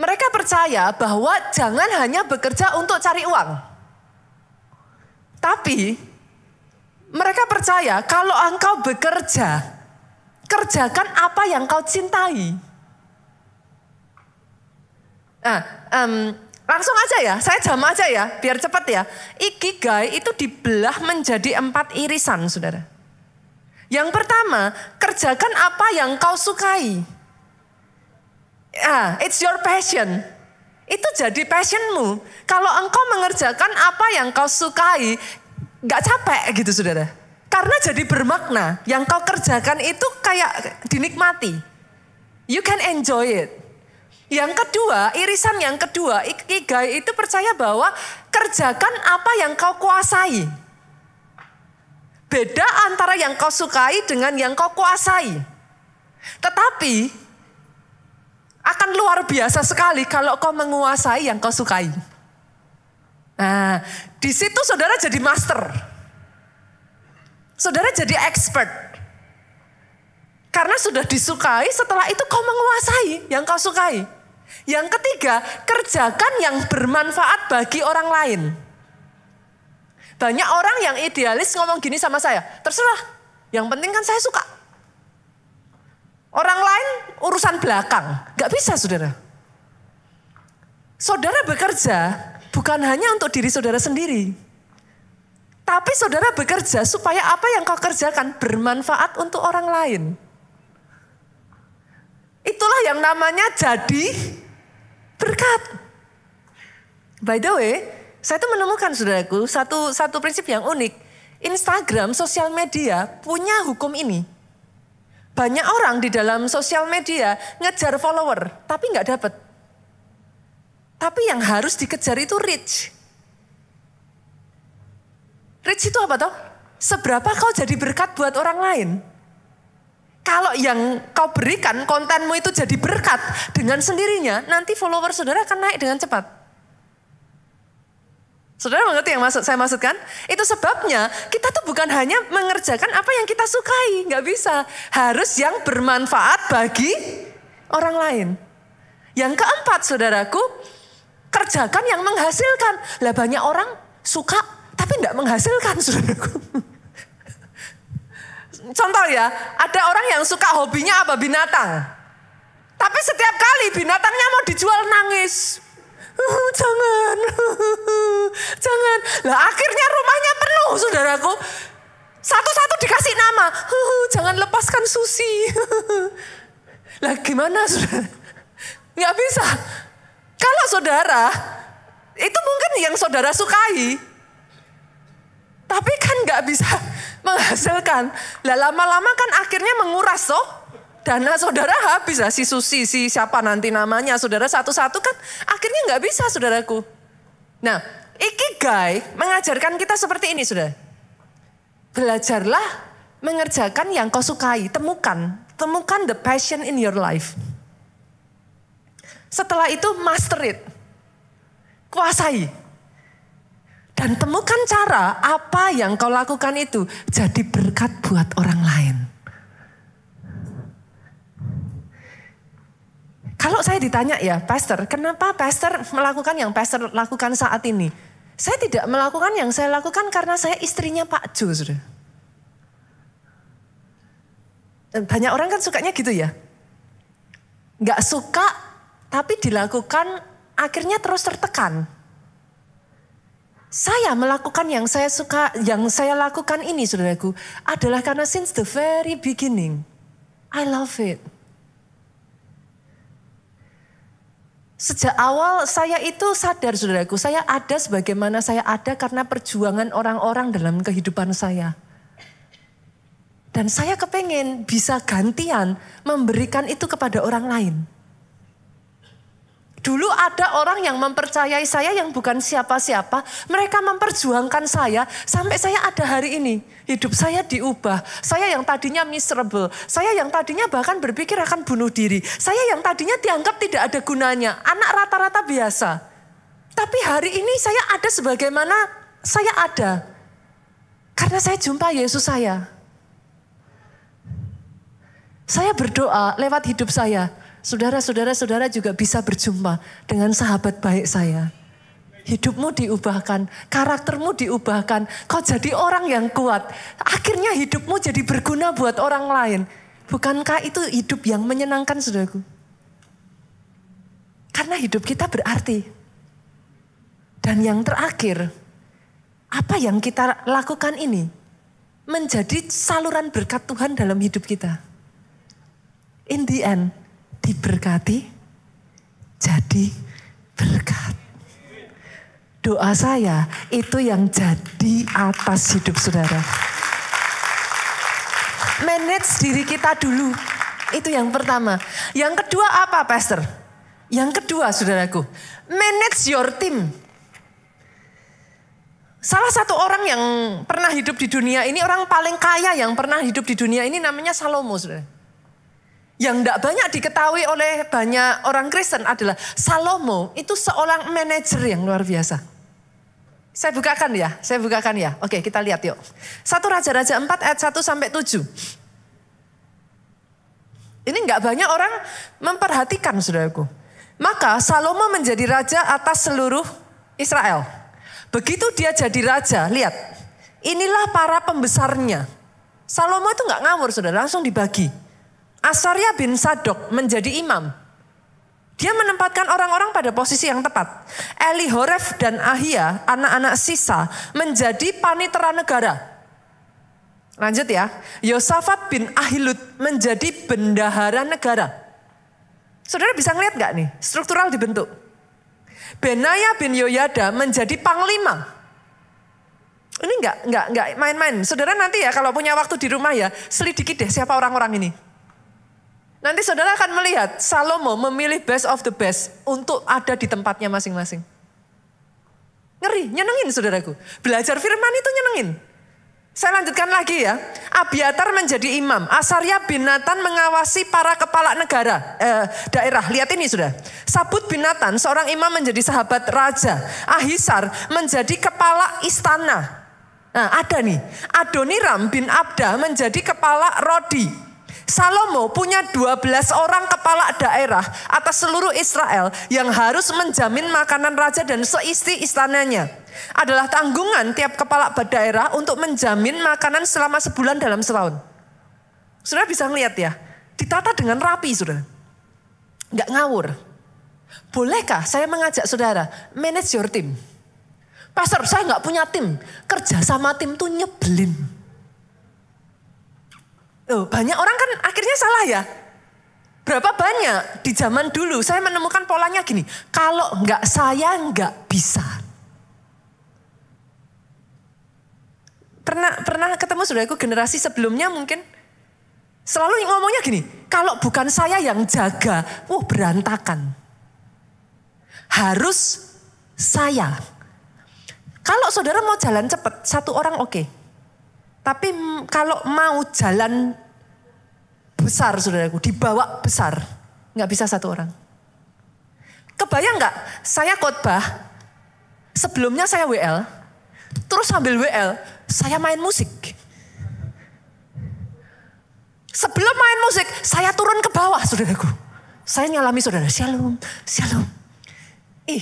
Mereka percaya bahwa jangan hanya bekerja untuk cari uang. Tapi mereka percaya kalau engkau bekerja, kerjakan apa yang kau cintai. Langsung aja ya, saya jam aja ya, biar cepat ya. Ikigai itu dibelah menjadi 4 irisan, saudara. Yang pertama, kerjakan apa yang kau sukai. It's your passion. Itu jadi passionmu. Kalau engkau mengerjakan apa yang kau sukai, gak capek gitu saudara. Karena jadi bermakna. Yang kau kerjakan itu kayak dinikmati. You can enjoy it. Yang kedua, irisan yang kedua, ikigai itu percaya bahwa kerjakan apa yang kau kuasai. Beda antara yang kau sukai dengan yang kau kuasai. Tetapi akan luar biasa sekali kalau kau menguasai yang kau sukai. Nah, di situ saudara jadi master. Saudara jadi expert. Karena sudah disukai, setelah itu kau menguasai yang kau sukai. Yang ketiga, kerjakan yang bermanfaat bagi orang lain. Banyak orang yang idealis ngomong gini sama saya, terserah, yang penting kan saya suka. Orang lain urusan belakang, gak bisa saudara. Saudara bekerja bukan hanya untuk diri saudara sendiri. Tapi saudara bekerja supaya apa yang kau kerjakan bermanfaat untuk orang lain. Itulah yang namanya jadi berkat. By the way, saya tuh menemukan saudaraku satu prinsip yang unik. Instagram, sosial media punya hukum ini. Banyak orang di dalam sosial media ngejar follower, tapi nggak dapat. Tapi yang harus dikejar itu reach. Reach itu apa toh? Seberapa kau jadi berkat buat orang lain? Kalau yang kau berikan, kontenmu itu jadi berkat dengan sendirinya, nanti follower saudara akan naik dengan cepat. Saudara mengerti yang saya maksudkan? Itu sebabnya kita tuh bukan hanya mengerjakan apa yang kita sukai. Nggak bisa. Harus yang bermanfaat bagi orang lain. Yang keempat saudaraku, kerjakan yang menghasilkan. Lah banyak orang suka tapi nggak menghasilkan saudaraku. Contoh ya, ada orang yang suka hobinya apa? Binatang. Tapi setiap kali binatangnya mau dijual nangis. Jangan. Lah akhirnya rumahnya penuh saudaraku. Satu-satu dikasih nama. Jangan lepaskan Susi. Lah gimana saudara? Nggak bisa. Kalau saudara, itu mungkin yang saudara sukai. Tapi kan nggak bisa menghasilkan. Lah lama-lama kan akhirnya menguras toh. Dana saudara habis lah, si Susi, si siapa nanti namanya, saudara satu-satu kan akhirnya nggak bisa saudaraku. Nah, ikigai mengajarkan kita seperti ini saudara. Belajarlah mengerjakan yang kau sukai, temukan the passion in your life. Setelah itu master it, kuasai. Dan temukan cara apa yang kau lakukan itu jadi berkat buat orang lain. Kalau saya ditanya ya, Pastor, kenapa Pastor melakukan yang Pastor lakukan saat ini? Saya tidak melakukan yang saya lakukan karena saya istrinya Pak Jo, sudah. Dan banyak orang kan sukanya gitu ya. Gak suka, tapi dilakukan akhirnya terus tertekan. Saya melakukan yang saya suka, yang saya lakukan ini, saudaraku, adalah karena since the very beginning, I love it. Sejak awal saya itu sadar saudaraku, saya ada sebagaimana saya ada karena perjuangan orang-orang dalam kehidupan saya. Dan saya kepengen bisa gantian memberikan itu kepada orang lain. Dulu ada orang yang mempercayai saya yang bukan siapa-siapa. Mereka memperjuangkan saya sampai saya ada hari ini. Hidup saya diubah. Saya yang tadinya miserable. Saya yang tadinya bahkan berpikir akan bunuh diri. Saya yang tadinya dianggap tidak ada gunanya. Anak rata-rata biasa. Tapi hari ini saya ada sebagaimana saya ada. Karena saya jumpa Yesus saya. Saya berdoa lewat hidup saya. Saudara-saudara juga bisa berjumpa dengan sahabat baik saya. Hidupmu diubahkan, karaktermu diubahkan, kau jadi orang yang kuat. Akhirnya hidupmu jadi berguna buat orang lain. Bukankah itu hidup yang menyenangkan, saudaraku? Karena hidup kita berarti. Dan yang terakhir, apa yang kita lakukan ini menjadi saluran berkat Tuhan dalam hidup kita. In the end, diberkati, jadi berkat. Doa saya itu yang jadi atas hidup saudara. Manage diri kita dulu. Itu yang pertama. Yang kedua apa, Pastor? Yang kedua, saudaraku, manage your team. Salah satu orang yang pernah hidup di dunia ini, orang paling kaya yang pernah hidup di dunia ini namanya Salomo, saudara. Yang tidak banyak diketahui oleh banyak orang Kristen adalah Salomo itu seorang manajer yang luar biasa. Saya bukakan ya. Oke, kita lihat yuk. 1 Raja-Raja 4 ayat 1 sampai 7. Ini nggak banyak orang memperhatikan, saudaraku. Maka Salomo menjadi raja atas seluruh Israel. Begitu dia jadi raja, lihat. Inilah para pembesarnya. Salomo itu nggak ngawur, saudara, langsung dibagi. Asarya bin Sadok menjadi imam. Dia menempatkan orang-orang pada posisi yang tepat. Elihoref dan Ahia, anak-anak sisa, menjadi panitera negara. Lanjut ya. Yosafat bin Ahilud menjadi bendahara negara. Saudara bisa ngeliat gak nih? Struktural dibentuk. Benaya bin Yoyada menjadi panglima. Ini enggak main-main. Saudara nanti ya kalau punya waktu di rumah ya, selidiki deh siapa orang-orang ini. Nanti saudara akan melihat Salomo memilih best of the best untuk ada di tempatnya masing-masing. Ngeri, nyenengin saudaraku. Belajar firman itu nyenengin. Saya lanjutkan lagi ya. Abiatar menjadi imam. Asarya bin Natan mengawasi para kepala negara, daerah. Lihat ini sudah. Sabut bin Natan seorang imam menjadi sahabat raja. Ahisar menjadi kepala istana. Nah ada nih. Adoniram bin Abda menjadi kepala Rodi. Salomo punya 12 orang kepala daerah atas seluruh Israel yang harus menjamin makanan raja dan seisi istananya. Adalah tanggungan tiap kepala daerah untuk menjamin makanan selama sebulan dalam setahun. Saudara bisa ngeliat ya, ditata dengan rapi saudara. Nggak ngawur. Bolehkah saya mengajak saudara, manage your team? Pastor, saya nggak punya tim. Kerja sama tim tuh nyebelin. Banyak orang kan akhirnya salah ya. Berapa banyak di zaman dulu saya menemukan polanya gini. Kalau nggak saya nggak bisa. Pernah ketemu saudaraku generasi sebelumnya mungkin. Selalu ngomongnya gini. Kalau bukan saya yang jaga, berantakan. Harus saya. Kalau saudara mau jalan cepat, satu orang oke. Tapi kalau mau jalan besar saudaraku, dibawa besar, nggak bisa satu orang. Kebayang nggak? Saya khotbah, sebelumnya saya WL, terus sambil WL, saya main musik. Sebelum main musik, saya turun ke bawah saudaraku. Saya nyalami saudara, shalom, shalom.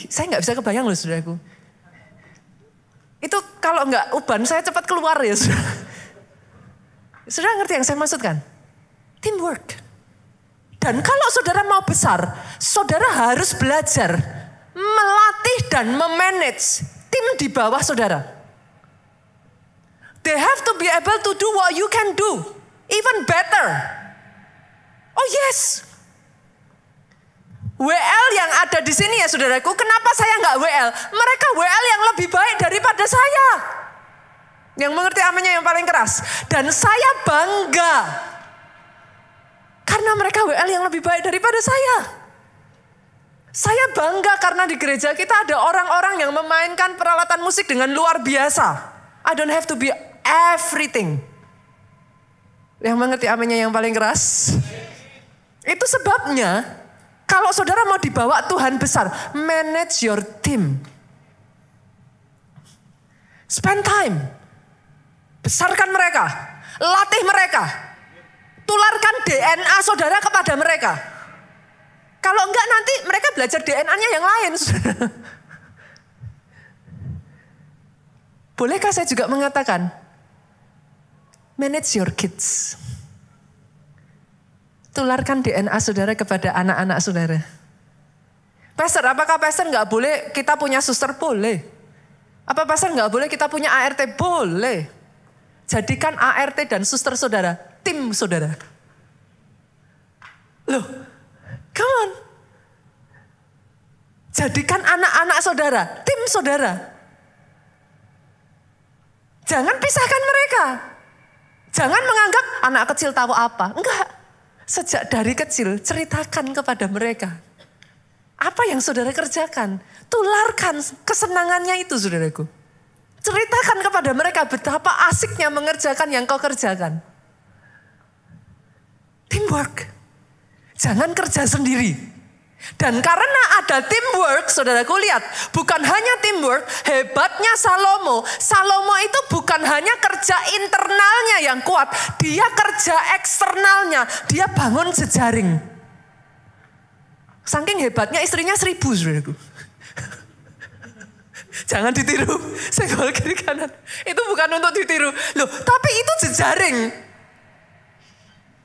Saya nggak bisa kebayang loh saudaraku. Itu kalau nggak uban, saya cepat keluar ya saudara. Saudara ngerti yang saya maksudkan? Teamwork. Dan kalau saudara mau besar, saudara harus belajar melatih dan memanage tim di bawah saudara. They have to be able to do what you can do, even better. Oh yes. WL yang ada di sini ya saudaraku, kenapa saya nggak WL? Mereka WL yang lebih baik daripada saya. Yang mengerti aminnya yang paling keras. Dan saya bangga. Karena mereka WL yang lebih baik daripada saya. Saya bangga karena di gereja kita ada orang-orang yang memainkan peralatan musik dengan luar biasa. I don't have to be everything. Yang mengerti aminnya yang paling keras. Itu sebabnya kalau saudara mau dibawa Tuhan besar, manage your team. Spend time. Besarkan mereka, latih mereka, tularkan DNA saudara kepada mereka. Kalau enggak nanti mereka belajar DNA-nya yang lain. Bolehkah saya juga mengatakan, manage your kids. Tularkan DNA saudara kepada anak-anak saudara. Pastor, apakah pastor enggak boleh kita punya suster? Boleh. Apa pastor enggak boleh kita punya ART? Boleh. Jadikan ART dan suster saudara, tim saudara. Loh, come on. Jadikan anak-anak saudara, tim saudara. Jangan pisahkan mereka. Jangan menganggap anak kecil tahu apa. Enggak. Sejak dari kecil ceritakan kepada mereka. Apa yang saudara kerjakan. Tularkan kesenangannya itu saudaraku. Ceritakan kepada mereka betapa asiknya mengerjakan yang kau kerjakan. Teamwork. Jangan kerja sendiri. Dan karena ada teamwork, saudaraku lihat, bukan hanya teamwork, hebatnya Salomo. Salomo itu bukan hanya kerja internalnya yang kuat, dia kerja eksternalnya, dia bangun jejaring. Saking hebatnya istrinya 1000, saudaraku. Jangan ditiru, senggol kiri kanan. Itu bukan untuk ditiru. Loh, tapi itu jejaring.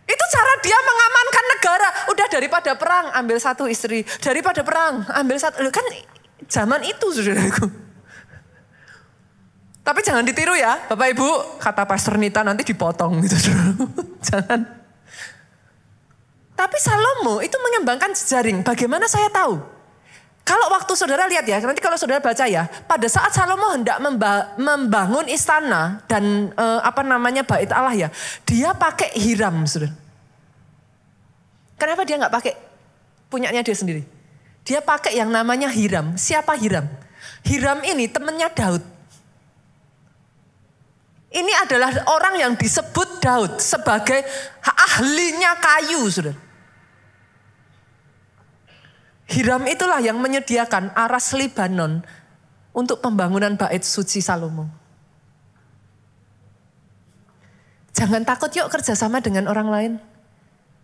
Itu cara dia mengamankan negara. Udah daripada perang, ambil satu istri. Daripada perang, ambil satu. Kan zaman itu, saudaraku. Tapi jangan ditiru ya, Bapak Ibu. Kata Pastor Nita nanti dipotong gitu. Jangan. Tapi Salomo itu mengembangkan jejaring. Bagaimana saya tahu? Kalau waktu saudara lihat ya, nanti kalau saudara baca ya. Pada saat Salomo hendak membangun istana dan bait Allah ya. Dia pakai Hiram, saudara. Kenapa dia nggak pakai punyanya dia sendiri? Dia pakai yang namanya Hiram. Siapa Hiram? Hiram ini temannya Daud. Ini adalah orang yang disebut Daud sebagai ahlinya kayu, saudara. Hiram itulah yang menyediakan aras Libanon untuk pembangunan bait suci Salomo. Jangan takut yuk kerjasama dengan orang lain.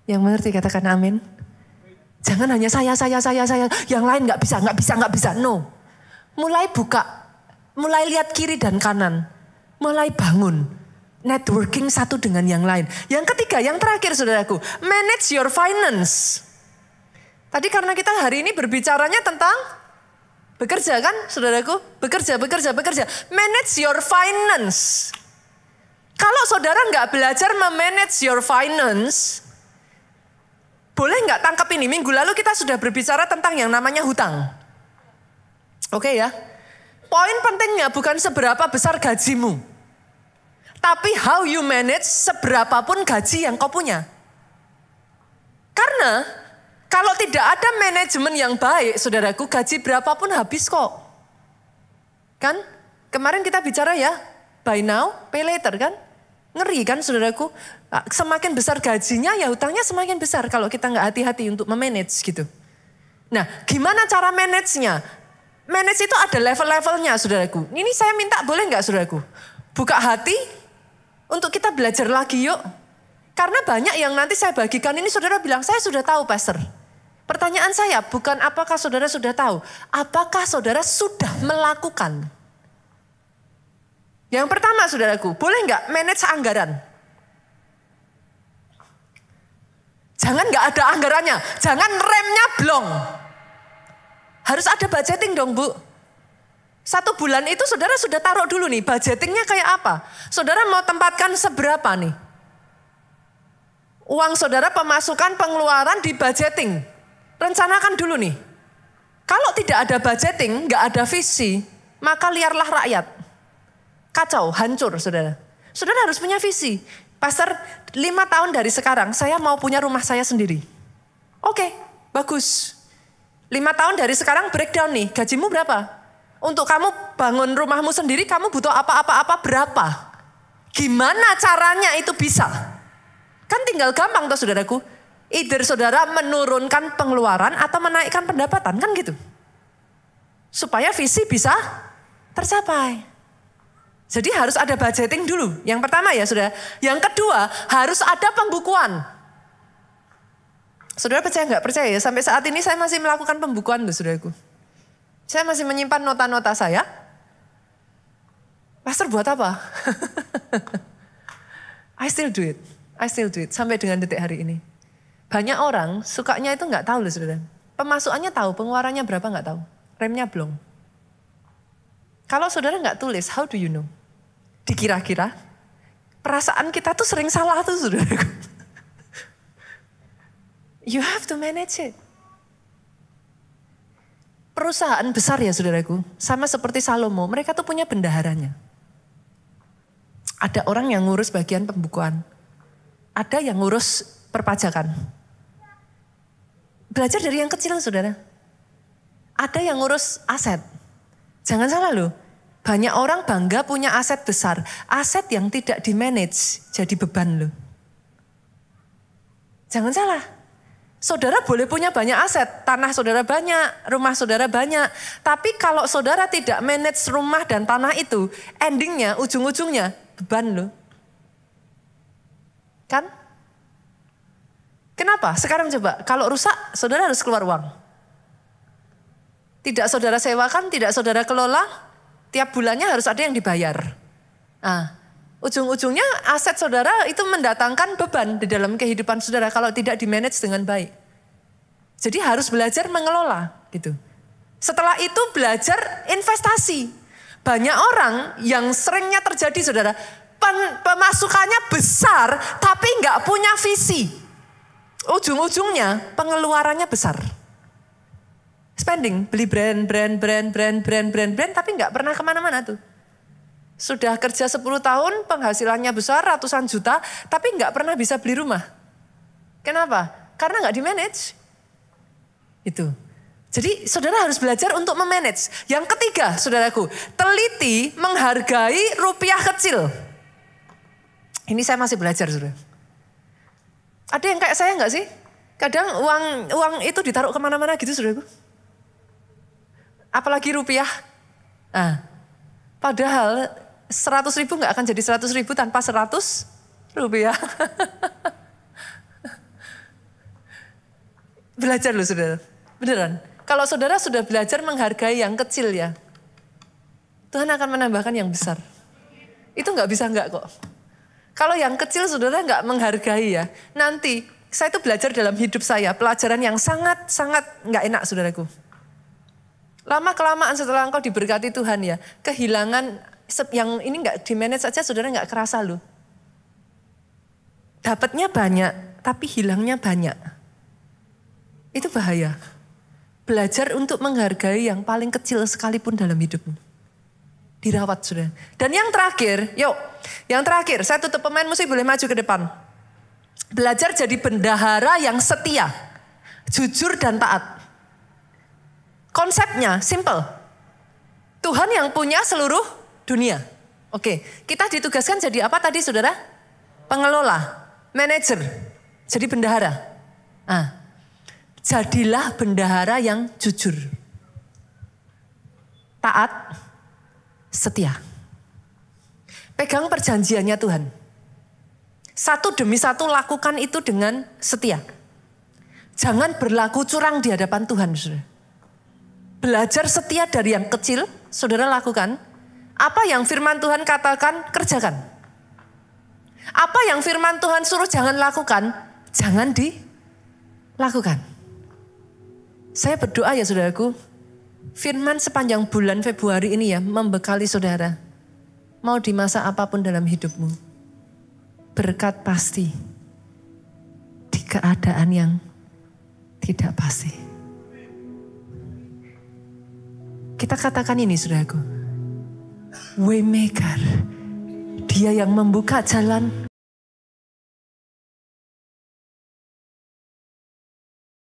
Yang mengerti katakan amin. Jangan hanya saya. Yang lain nggak bisa. No. Mulai buka, mulai lihat kiri dan kanan. Mulai bangun. Networking satu dengan yang lain. Yang ketiga, yang terakhir saudaraku. Manage your finance. Tadi karena kita hari ini berbicaranya tentang bekerja kan saudaraku. Bekerja. Manage your finance. Kalau saudara nggak belajar memanage your finance, boleh nggak tangkap ini? Minggu lalu kita sudah berbicara tentang yang namanya hutang. Oke ya. Poin pentingnya bukan seberapa besar gajimu. Tapi how you manage seberapapun gaji yang kau punya. Karena kalau tidak ada manajemen yang baik, saudaraku, gaji berapapun habis kok. Kan? Kemarin kita bicara ya, buy now, pay later kan? Ngeri kan saudaraku? Semakin besar gajinya ya hutangnya semakin besar kalau kita nggak hati-hati untuk memanage gitu. Nah gimana cara manage-nya? Manage itu ada level-levelnya saudaraku. Ini saya minta boleh nggak saudaraku? Buka hati untuk kita belajar lagi yuk. Karena banyak yang nanti saya bagikan ini saudara bilang saya sudah tahu pastor. Pertanyaan saya bukan apakah saudara sudah tahu. Apakah saudara sudah melakukan? Yang pertama saudaraku, boleh nggak manage anggaran? Jangan nggak ada anggarannya, jangan remnya blong. Harus ada budgeting dong Bu. 1 bulan itu saudara sudah taruh dulu nih, budgetingnya kayak apa? Saudara mau tempatkan seberapa nih? Uang saudara pemasukan pengeluaran di budgeting. Rencanakan dulu nih. Kalau tidak ada budgeting, nggak ada visi, maka liarlah rakyat. Kacau, hancur saudara. Saudara harus punya visi. Pastor, 5 tahun dari sekarang saya mau punya rumah saya sendiri. Oke, bagus. 5 tahun dari sekarang breakdown nih, gajimu berapa? Untuk kamu bangun rumahmu sendiri kamu butuh apa-apa berapa? Gimana caranya itu bisa? Kan tinggal gampang toh saudaraku. Either saudara menurunkan pengeluaran atau menaikkan pendapatan kan gitu. Supaya visi bisa tercapai. Jadi harus ada budgeting dulu. Yang pertama ya saudara. Yang kedua harus ada pembukuan. Saudara percaya nggak percaya ya? Sampai saat ini saya masih melakukan pembukuan loh saudaraku. Saya masih menyimpan nota-nota saya. Pastor buat apa? I still do it. Sampai dengan detik hari ini. Banyak orang sukanya itu nggak tahu loh saudara. Pemasukannya tahu, pengeluarannya berapa nggak tahu. Remnya belum. Kalau saudara nggak tulis, how do you know? Dikira-kira, Perasaan kita tuh sering salah tuh saudaraku. You have to manage it. Perusahaan besar ya saudaraku, sama seperti Salomo, mereka tuh punya bendaharanya. Ada orang yang ngurus bagian pembukuan, ada yang ngurus perpajakan. Belajar dari yang kecil saudara. Ada yang ngurus aset. Jangan salah loh, banyak orang bangga punya aset besar. Aset yang tidak di-manage jadi beban loh. Jangan salah. Saudara boleh punya banyak aset, tanah saudara banyak, rumah saudara banyak. Tapi kalau saudara tidak manage rumah dan tanah itu, endingnya, ujung-ujungnya beban loh. Kan? Kenapa? Sekarang coba, kalau rusak saudara harus keluar uang. Tidak saudara sewakan, tidak saudara kelola, tiap bulannya harus ada yang dibayar. Nah, ujung-ujungnya aset saudara itu mendatangkan beban di dalam kehidupan saudara kalau tidak di-manage dengan baik. Jadi harus belajar mengelola gitu. Setelah itu belajar investasi. Banyak orang yang seringnya terjadi saudara, pemasukannya besar tapi nggak punya visi. Ujung-ujungnya pengeluarannya besar. Spending, beli brand, tapi nggak pernah kemana-mana tuh. Sudah kerja 10 tahun, penghasilannya besar, ratusan juta, tapi nggak pernah bisa beli rumah. Kenapa? Karena nggak di-manage. Itu. Jadi saudara harus belajar untuk memanage. Yang ketiga, saudaraku, teliti menghargai rupiah kecil. Ini saya masih belajar, saudara. Ada yang kayak saya nggak sih? Kadang uang itu ditaruh kemana-mana gitu, saudaraku. Apalagi rupiah. Nah, padahal 100.000 nggak akan jadi 100.000 tanpa 100 rupiah. Belajar loh saudara, beneran. Kalau saudara sudah belajar menghargai yang kecil ya, Tuhan akan menambahkan yang besar. Itu nggak bisa nggak kok. Kalau yang kecil saudara nggak menghargai ya, nanti saya itu belajar dalam hidup saya, pelajaran yang sangat-sangat nggak enak saudaraku. Lama-kelamaan setelah engkau diberkati Tuhan ya, kehilangan yang ini nggak di-manage saja saudara nggak kerasa loh. Dapatnya banyak, tapi hilangnya banyak. Itu bahaya. Belajar untuk menghargai yang paling kecil sekalipun dalam hidupmu. Dirawat saudara. Dan yang terakhir, yang terakhir, saya tutup, pemain musik boleh maju ke depan. Belajar jadi bendahara yang setia, jujur dan taat. Konsepnya simple. Tuhan yang punya seluruh dunia. Oke, kita ditugaskan jadi apa tadi saudara? Pengelola, manajer, jadi bendahara. Nah, jadilah bendahara yang jujur, taat, setia. Pegang perjanjiannya Tuhan. Satu demi satu lakukan itu dengan setia. Jangan berlaku curang di hadapan Tuhan, saudara. Belajar setia dari yang kecil, saudara lakukan. Apa yang firman Tuhan katakan, kerjakan. Apa yang firman Tuhan suruh jangan lakukan, jangan dilakukan. Saya berdoa ya saudaraku, firman sepanjang bulan Februari ini ya membekali saudara. Mau di masa apapun dalam hidupmu, berkat pasti di keadaan yang tidak pasti. Kita katakan ini saudaraku, Waymaker, dia yang membuka jalan